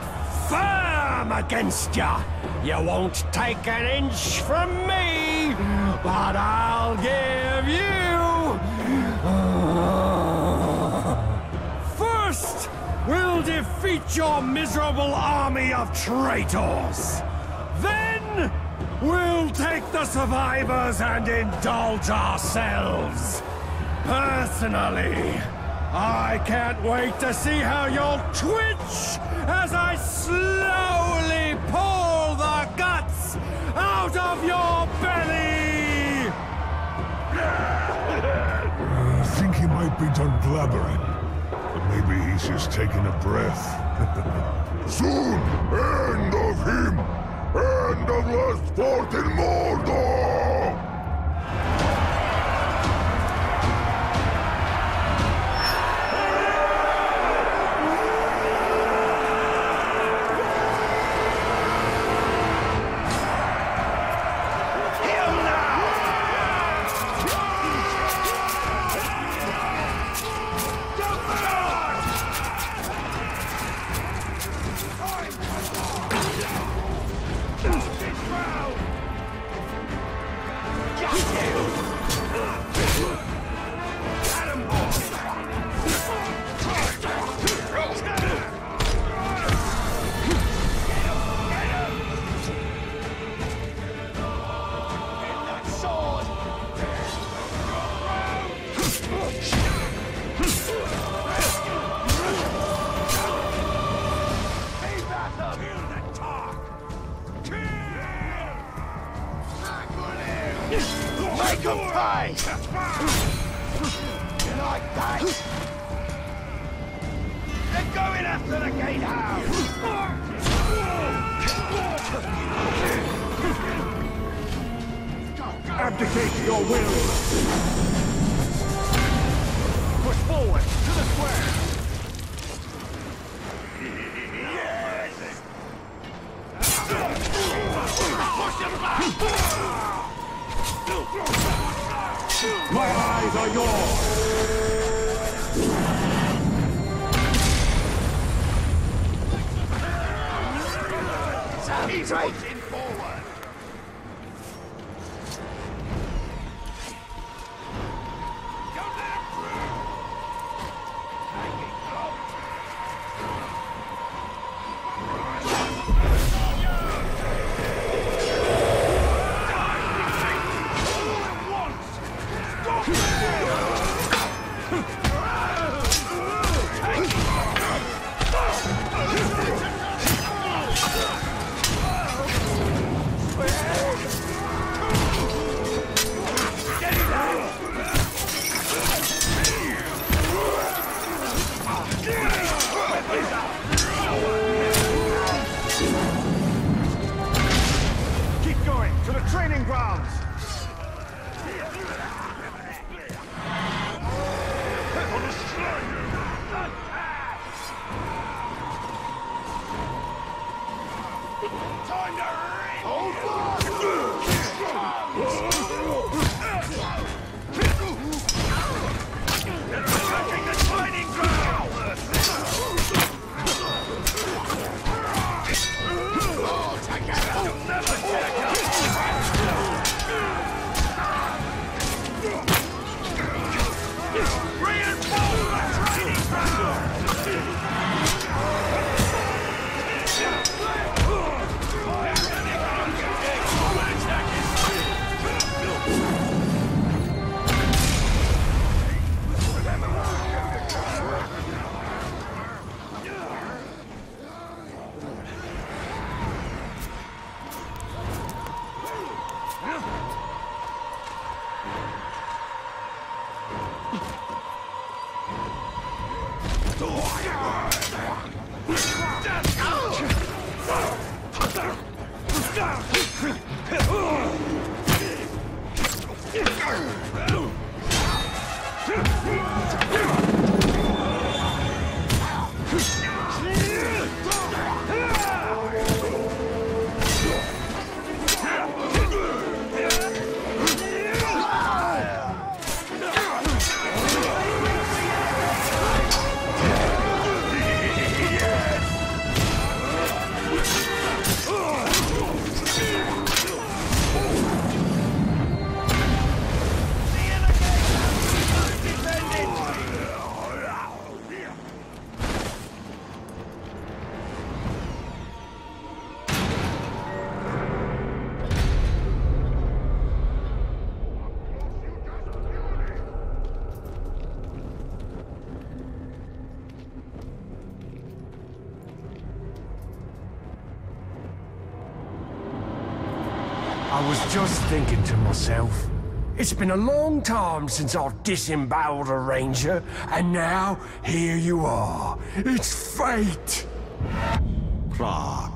[SPEAKER 4] firm against ya. You won't take an inch from me, but I'll give you... First, we'll defeat your miserable army of traitors. Then, we'll take the survivors and indulge ourselves. Personally, I can't wait to see how you'll twitch as I slowly pull the guts out of your belly!
[SPEAKER 7] I think he might be done blabbering. But maybe he's just taking a breath.
[SPEAKER 1] Soon, end of him! End of last fort in Mordor!
[SPEAKER 2] Make them pay! You like that? They're going after the gatehouse!
[SPEAKER 3] Abdicate your will! Push forward, to the square! Push him back! My eyes are yours!
[SPEAKER 2] He's raging forward! Don't let him through! Make it go!
[SPEAKER 3] Keep going, to the training grounds!
[SPEAKER 2] Time to attacking the training ground! All together! You'll never check up! Reinforce the training ground!
[SPEAKER 17] I was just thinking to myself, it's been a long time since I've disemboweled a ranger, and now here you are. It's fate!
[SPEAKER 13] Clark.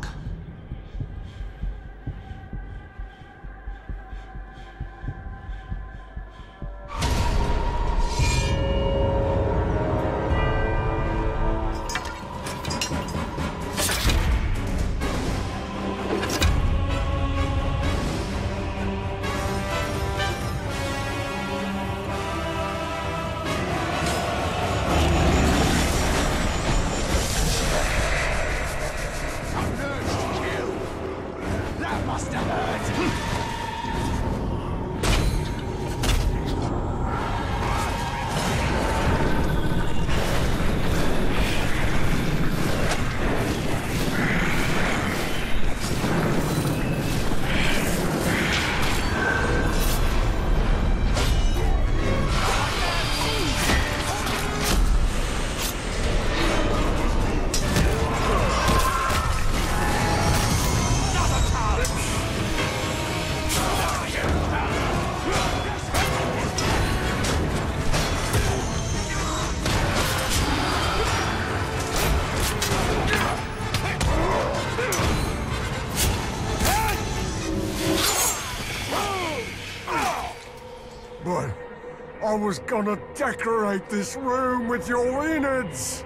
[SPEAKER 17] I was gonna decorate this room with your innards!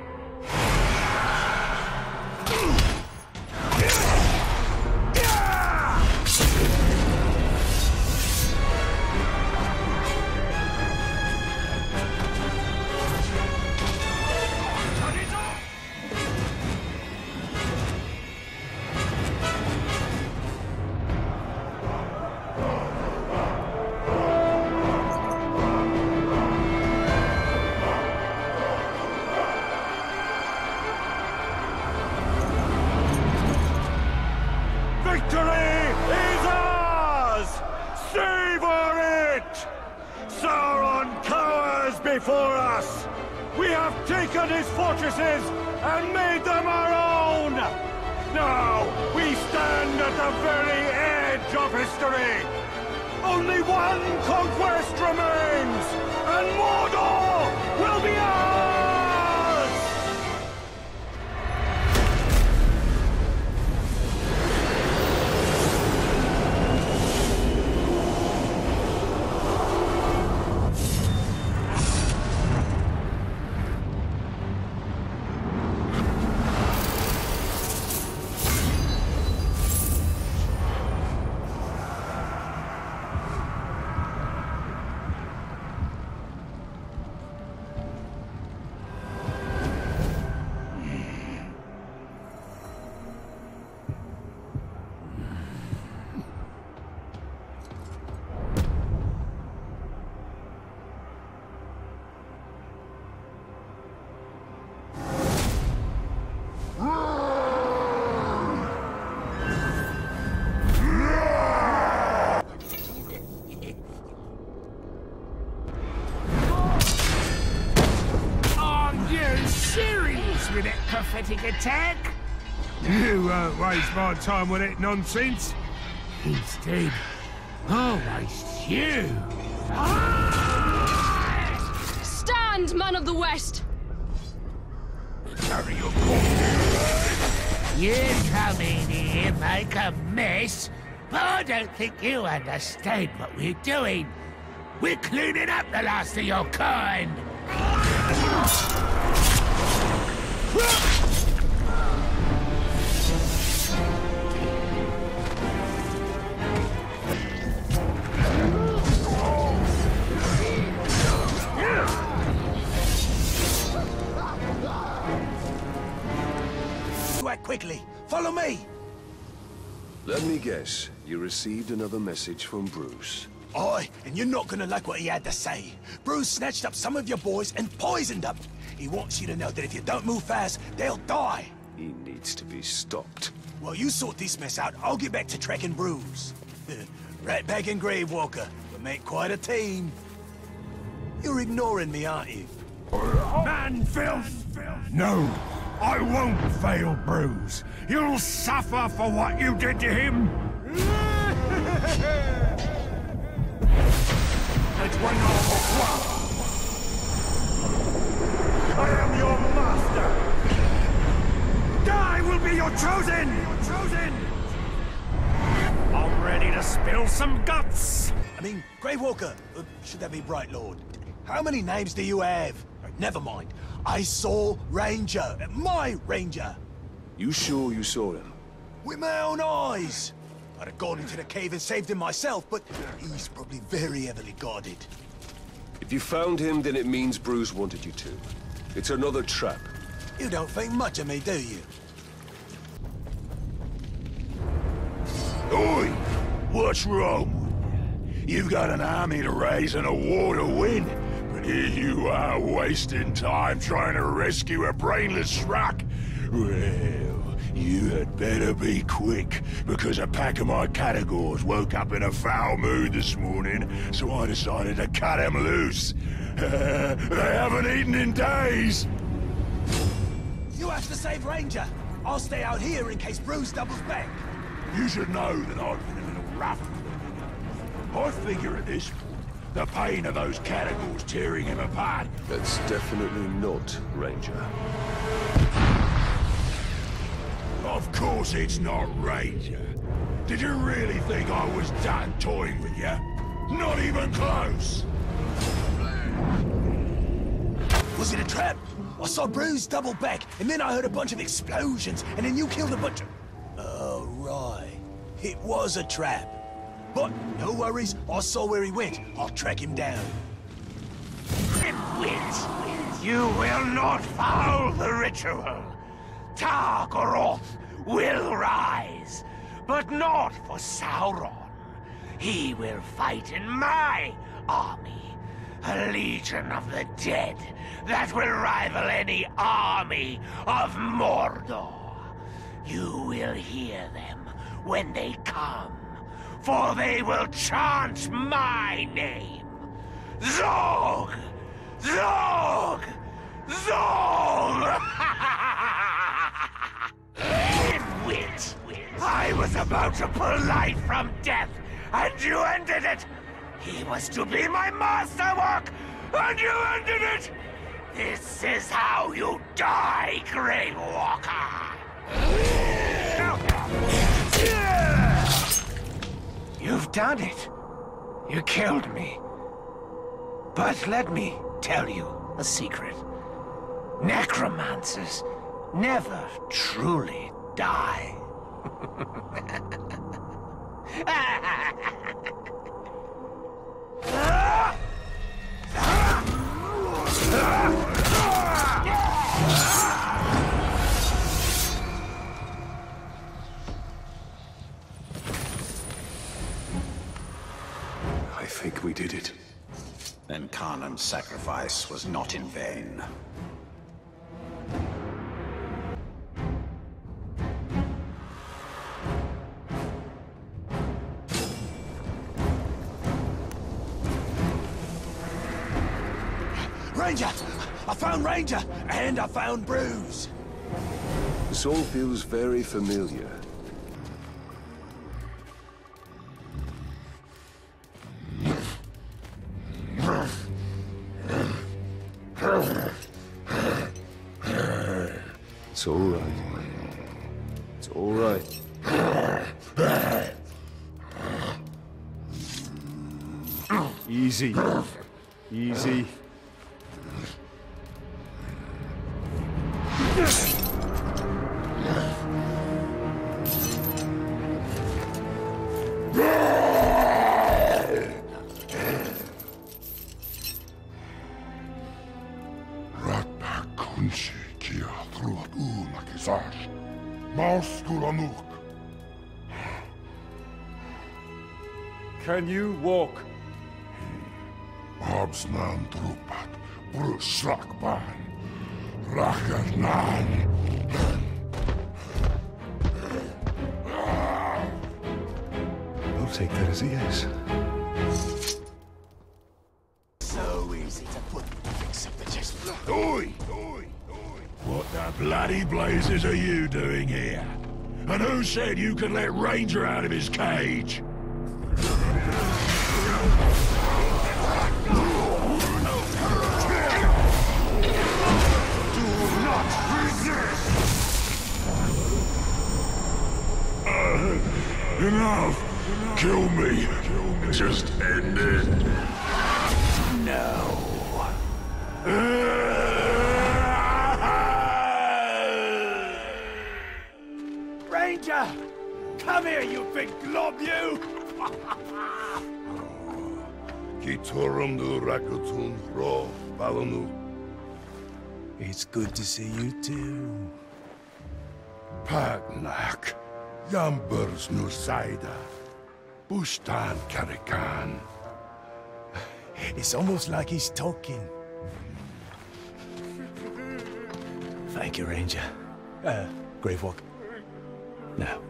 [SPEAKER 3] Before us! We have taken his fortresses and made them our own! Now, we stand at the very edge of history! Only one conquest remains, and Mordor will be ours!
[SPEAKER 6] With that prophetic attack? You won't waste my time with that nonsense. Instead, I'll waste you.
[SPEAKER 15] Stand, man of the West!
[SPEAKER 16] You come in here, make a mess, but I don't think you understand what we're doing. We're cleaning up the last of your kind.
[SPEAKER 12] Quite quickly. Follow me.
[SPEAKER 10] Let me guess. You received another message from Bruce.
[SPEAKER 12] Aye, and you're not gonna like what he had to say. Bruce snatched up some of your boys and poisoned them. He wants you to know that if you don't move fast, they'll die.
[SPEAKER 10] He needs to be stopped.
[SPEAKER 12] Well, you sort this mess out. I'll get back to tracking Bruce. Ratbag and Gravewalker. We make quite a team. You're ignoring me, aren't you?
[SPEAKER 6] Man, filth! No, I won't fail Bruce. You'll suffer for what you did to him.
[SPEAKER 3] I am your master! I will be your chosen! I'm ready to spill some guts!
[SPEAKER 12] I mean, Gravewalker, should that be Bright Lord? How many names do you have? Never mind. I saw Ranger. My Ranger.
[SPEAKER 10] You sure you saw him?
[SPEAKER 12] With my own eyes. I'd have gone into the cave and saved him myself, but he's probably very heavily guarded.
[SPEAKER 10] If you found him, then it means Bruce wanted you to. It's another trap.
[SPEAKER 12] You don't think much of me, do you?
[SPEAKER 8] Oi! What's wrong? You've got an army to raise and a war to win, but here you are wasting time trying to rescue a brainless schmuck. Well, you had better be quick, because a pack of my categories woke up in a foul mood this morning, so I decided to cut them loose. They haven't eaten in days.
[SPEAKER 12] You have to save Ranger. I'll stay out here in case Bruce doubles back.
[SPEAKER 8] You should know that I've been a little rough. I figure at this point, the pain of those categories tearing him apart.
[SPEAKER 10] That's definitely not Ranger.
[SPEAKER 8] Of course it's not Ranger. Did you really think I was done toying with you? Not even close.
[SPEAKER 12] Was it a trap? I saw Bruce double back, and then I heard a bunch of explosions, and then you killed a bunch of... Oh, right. It was a trap. But no worries, I saw where he went. I'll track him down.
[SPEAKER 16] Nitwit! You will not foul the ritual. Targoroth will rise, but not for Sauron. He will fight in my army, a legion of the dead that will rival any army of Mordor. You will hear them when they come, for they will chant my name. Zog! Zog! Zog! Nitwit! I was about to pull life from death, and you ended it! He was to be my masterwork, and you ended it! This is how you die, Gravewalker! You've done it. You killed me. But let me tell you a secret. Necromancers never truly die.
[SPEAKER 5] I think we did it.
[SPEAKER 13] Then Khanan's sacrifice was not in vain.
[SPEAKER 12] Ranger! I found Ranger, and I found Bruce.
[SPEAKER 10] This all feels very familiar. It's all right. It's all right.
[SPEAKER 5] Easy. Easy. Can you walk?
[SPEAKER 7] Absnan trupat, brusrakban, rakarnan.
[SPEAKER 5] I'll take that as a yes.
[SPEAKER 12] So easy to put except the chest.
[SPEAKER 8] Oi! Oi! Oi! What the bloody blazes are you doing here? And who said you could let Ranger out of his cage?
[SPEAKER 7] Enough! Kill me! Just end it!
[SPEAKER 12] No.
[SPEAKER 2] Ranger! Come here, you big glob, you!
[SPEAKER 12] It's good to see you too.
[SPEAKER 7] Pagnak, Yambers Nusaida, Bustan Karikan.
[SPEAKER 12] It's almost like he's talking. Thank you, Ranger. Gravewalk. No.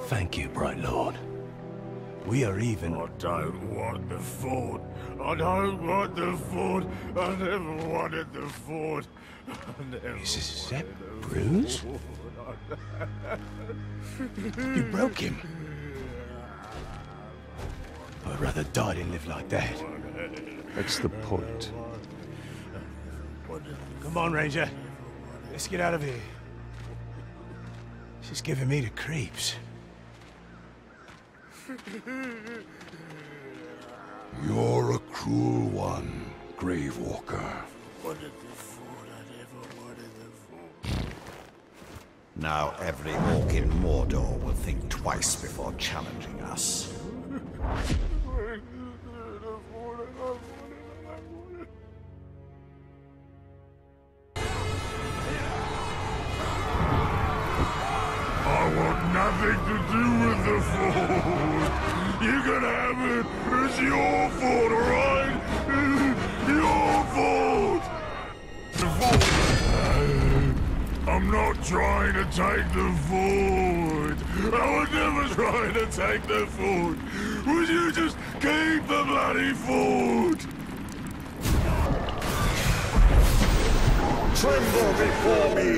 [SPEAKER 12] Thank you, Bright Lord. We are even.
[SPEAKER 7] I don't want the fort. I don't want the fort. I never wanted the fort.
[SPEAKER 12] Is that Bruce? You broke him. I'd rather die than live like that.
[SPEAKER 11] That's the point.
[SPEAKER 12] Come on, Ranger. Let's get out of here. She's giving me the creeps.
[SPEAKER 7] You're a cruel one, Gravewalker.
[SPEAKER 13] Now every orc in Mordor will think twice before challenging us.
[SPEAKER 7] I want nothing to do with the fort. You can have it. It's your fort, alright? Your fort. The fort. I'm not trying to take the fort. I would never try to take the fort. Would you just keep the bloody fort? Tremble before me.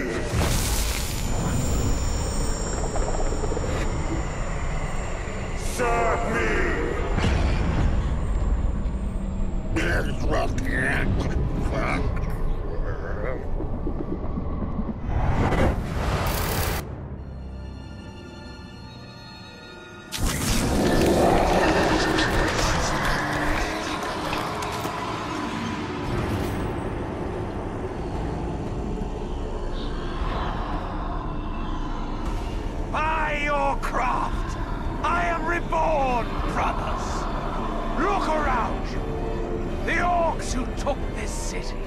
[SPEAKER 7] Serve me!
[SPEAKER 16] By your craft, I am reborn, brothers. Look around you. The orcs who took this city.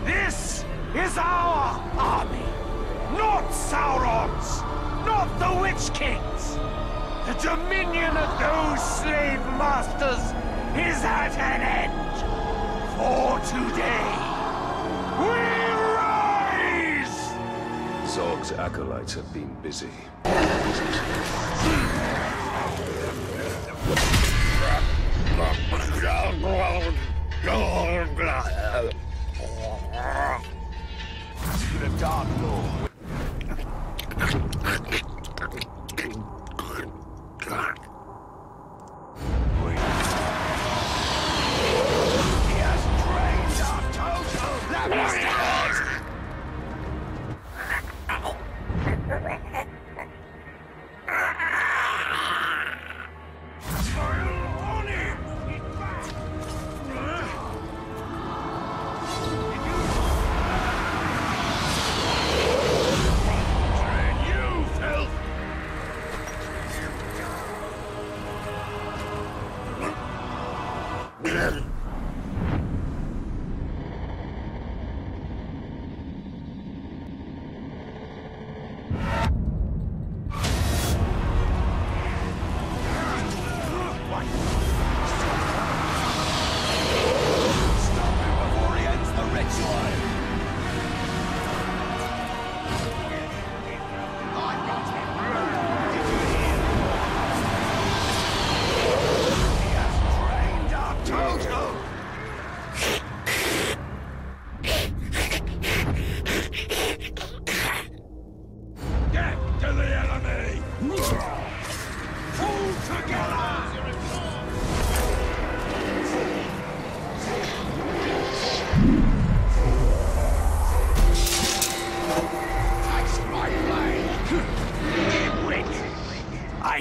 [SPEAKER 16] This is our army. Not Sauron's. Not the Witch King's. The dominion of those slave masters is at an end. For today, we rise!
[SPEAKER 10] Zog's acolytes have been busy.
[SPEAKER 16] The Dark Lord. He has drained our total level.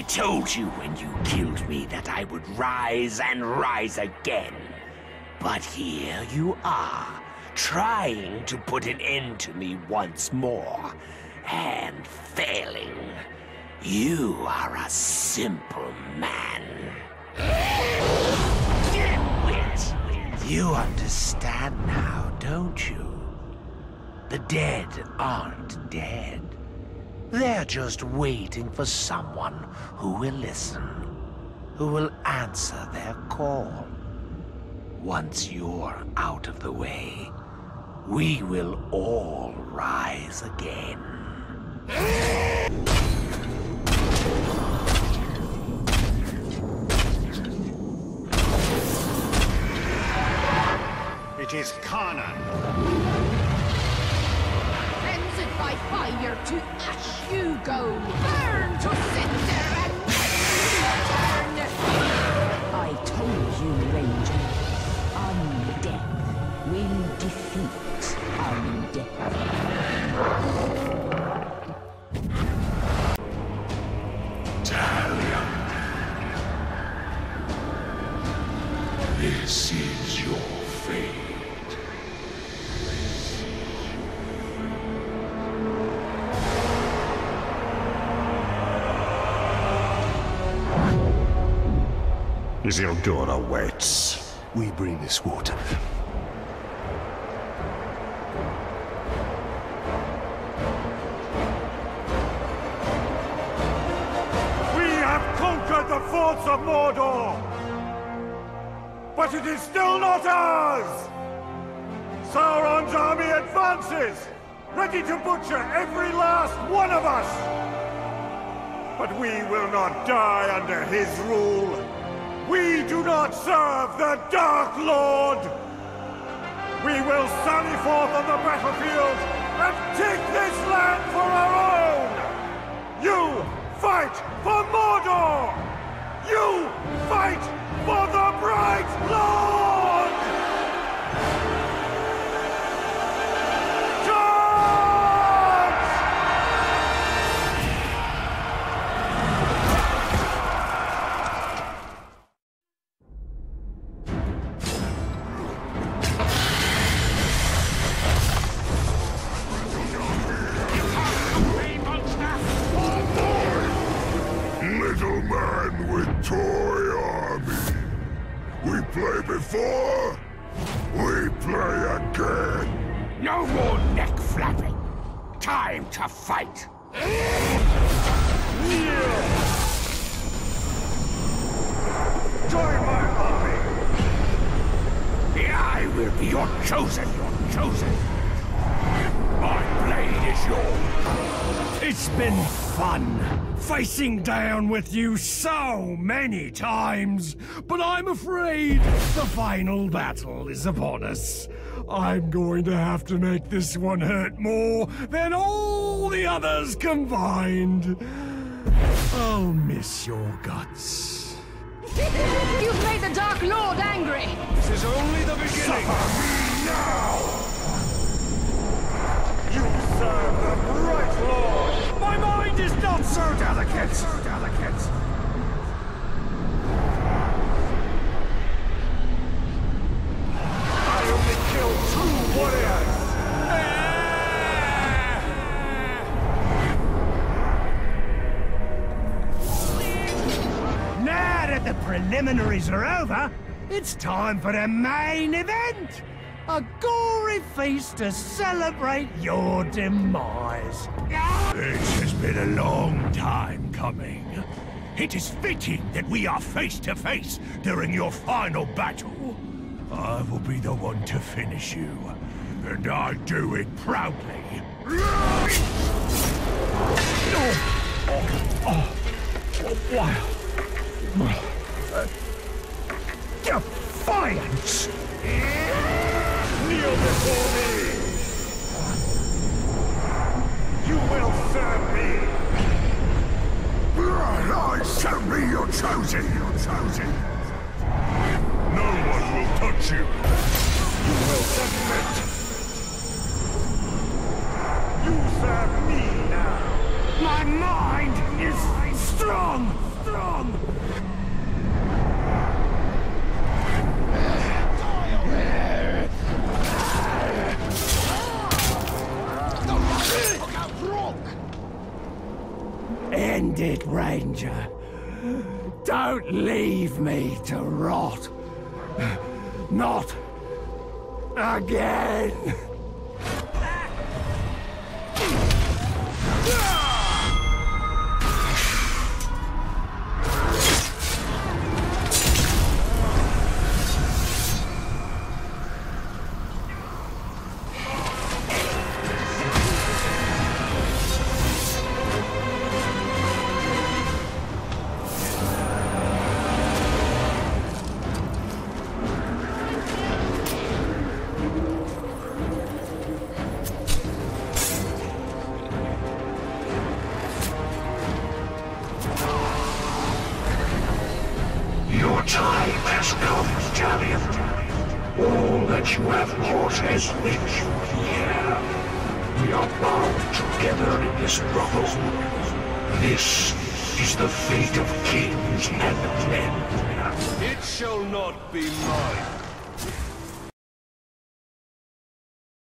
[SPEAKER 16] told you when you killed me that I would rise and rise again. But here you are, trying to put an end to me once more, and failing. You are a simple man. Dimwit! You understand now, don't you? The dead aren't dead. They're just waiting for someone who will listen, who will answer their call. Once you're out of the way, we will all rise again.
[SPEAKER 13] It is Kanan.
[SPEAKER 15] Cleansed by fire to ash you go. Burn to cinder and return.
[SPEAKER 18] I told you, Ranger. Undeath will defeat undeath.
[SPEAKER 8] Talia. This is your fate.
[SPEAKER 7] Isildur awaits.
[SPEAKER 11] We bring this water.
[SPEAKER 3] We have conquered the forts of Mordor! But it is still not ours! Sauron's army advances, ready to butcher every last one of us! But we will not die under his rule. We do not serve the Dark Lord! We will sally forth on the battlefield and take this land for our own! You fight for Mordor! You fight for the Bright Lord!
[SPEAKER 7] Little man with toy army. We play before, we play again.
[SPEAKER 16] No more neck flapping. Time to fight.
[SPEAKER 3] Join my army!
[SPEAKER 16] I will be your chosen. My blade is yours.
[SPEAKER 3] It's been fun, facing down with you so many times, but I'm afraid the final battle is upon us. I'm going to have to make this one hurt more than all the others combined. I'll miss your guts.
[SPEAKER 15] You've made the Dark Lord angry.
[SPEAKER 3] This is only the beginning. Suffer me now! You serve the Bright Lord! My mind is not so delicate! I only killed 2 warriors! Now that the preliminaries are over, it's time for the main event! A gory feast to celebrate your demise.
[SPEAKER 4] This has been a long time coming. It is fitting that we are face to face during your final battle. I will be the one to finish you, and I do it proudly.
[SPEAKER 3] Defiance! Kneel before me! You will serve me!
[SPEAKER 7] I show me you're chosen!
[SPEAKER 8] No one will touch you.
[SPEAKER 3] You will submit! You serve me now! My mind is strong!
[SPEAKER 17] End it, Ranger. Don't leave me to rot. Not again.
[SPEAKER 19] Your time has come, Italian. All that you have wrought has reached here. We are bound together in this struggle. This is the fate of kings and men.
[SPEAKER 10] It shall not be mine.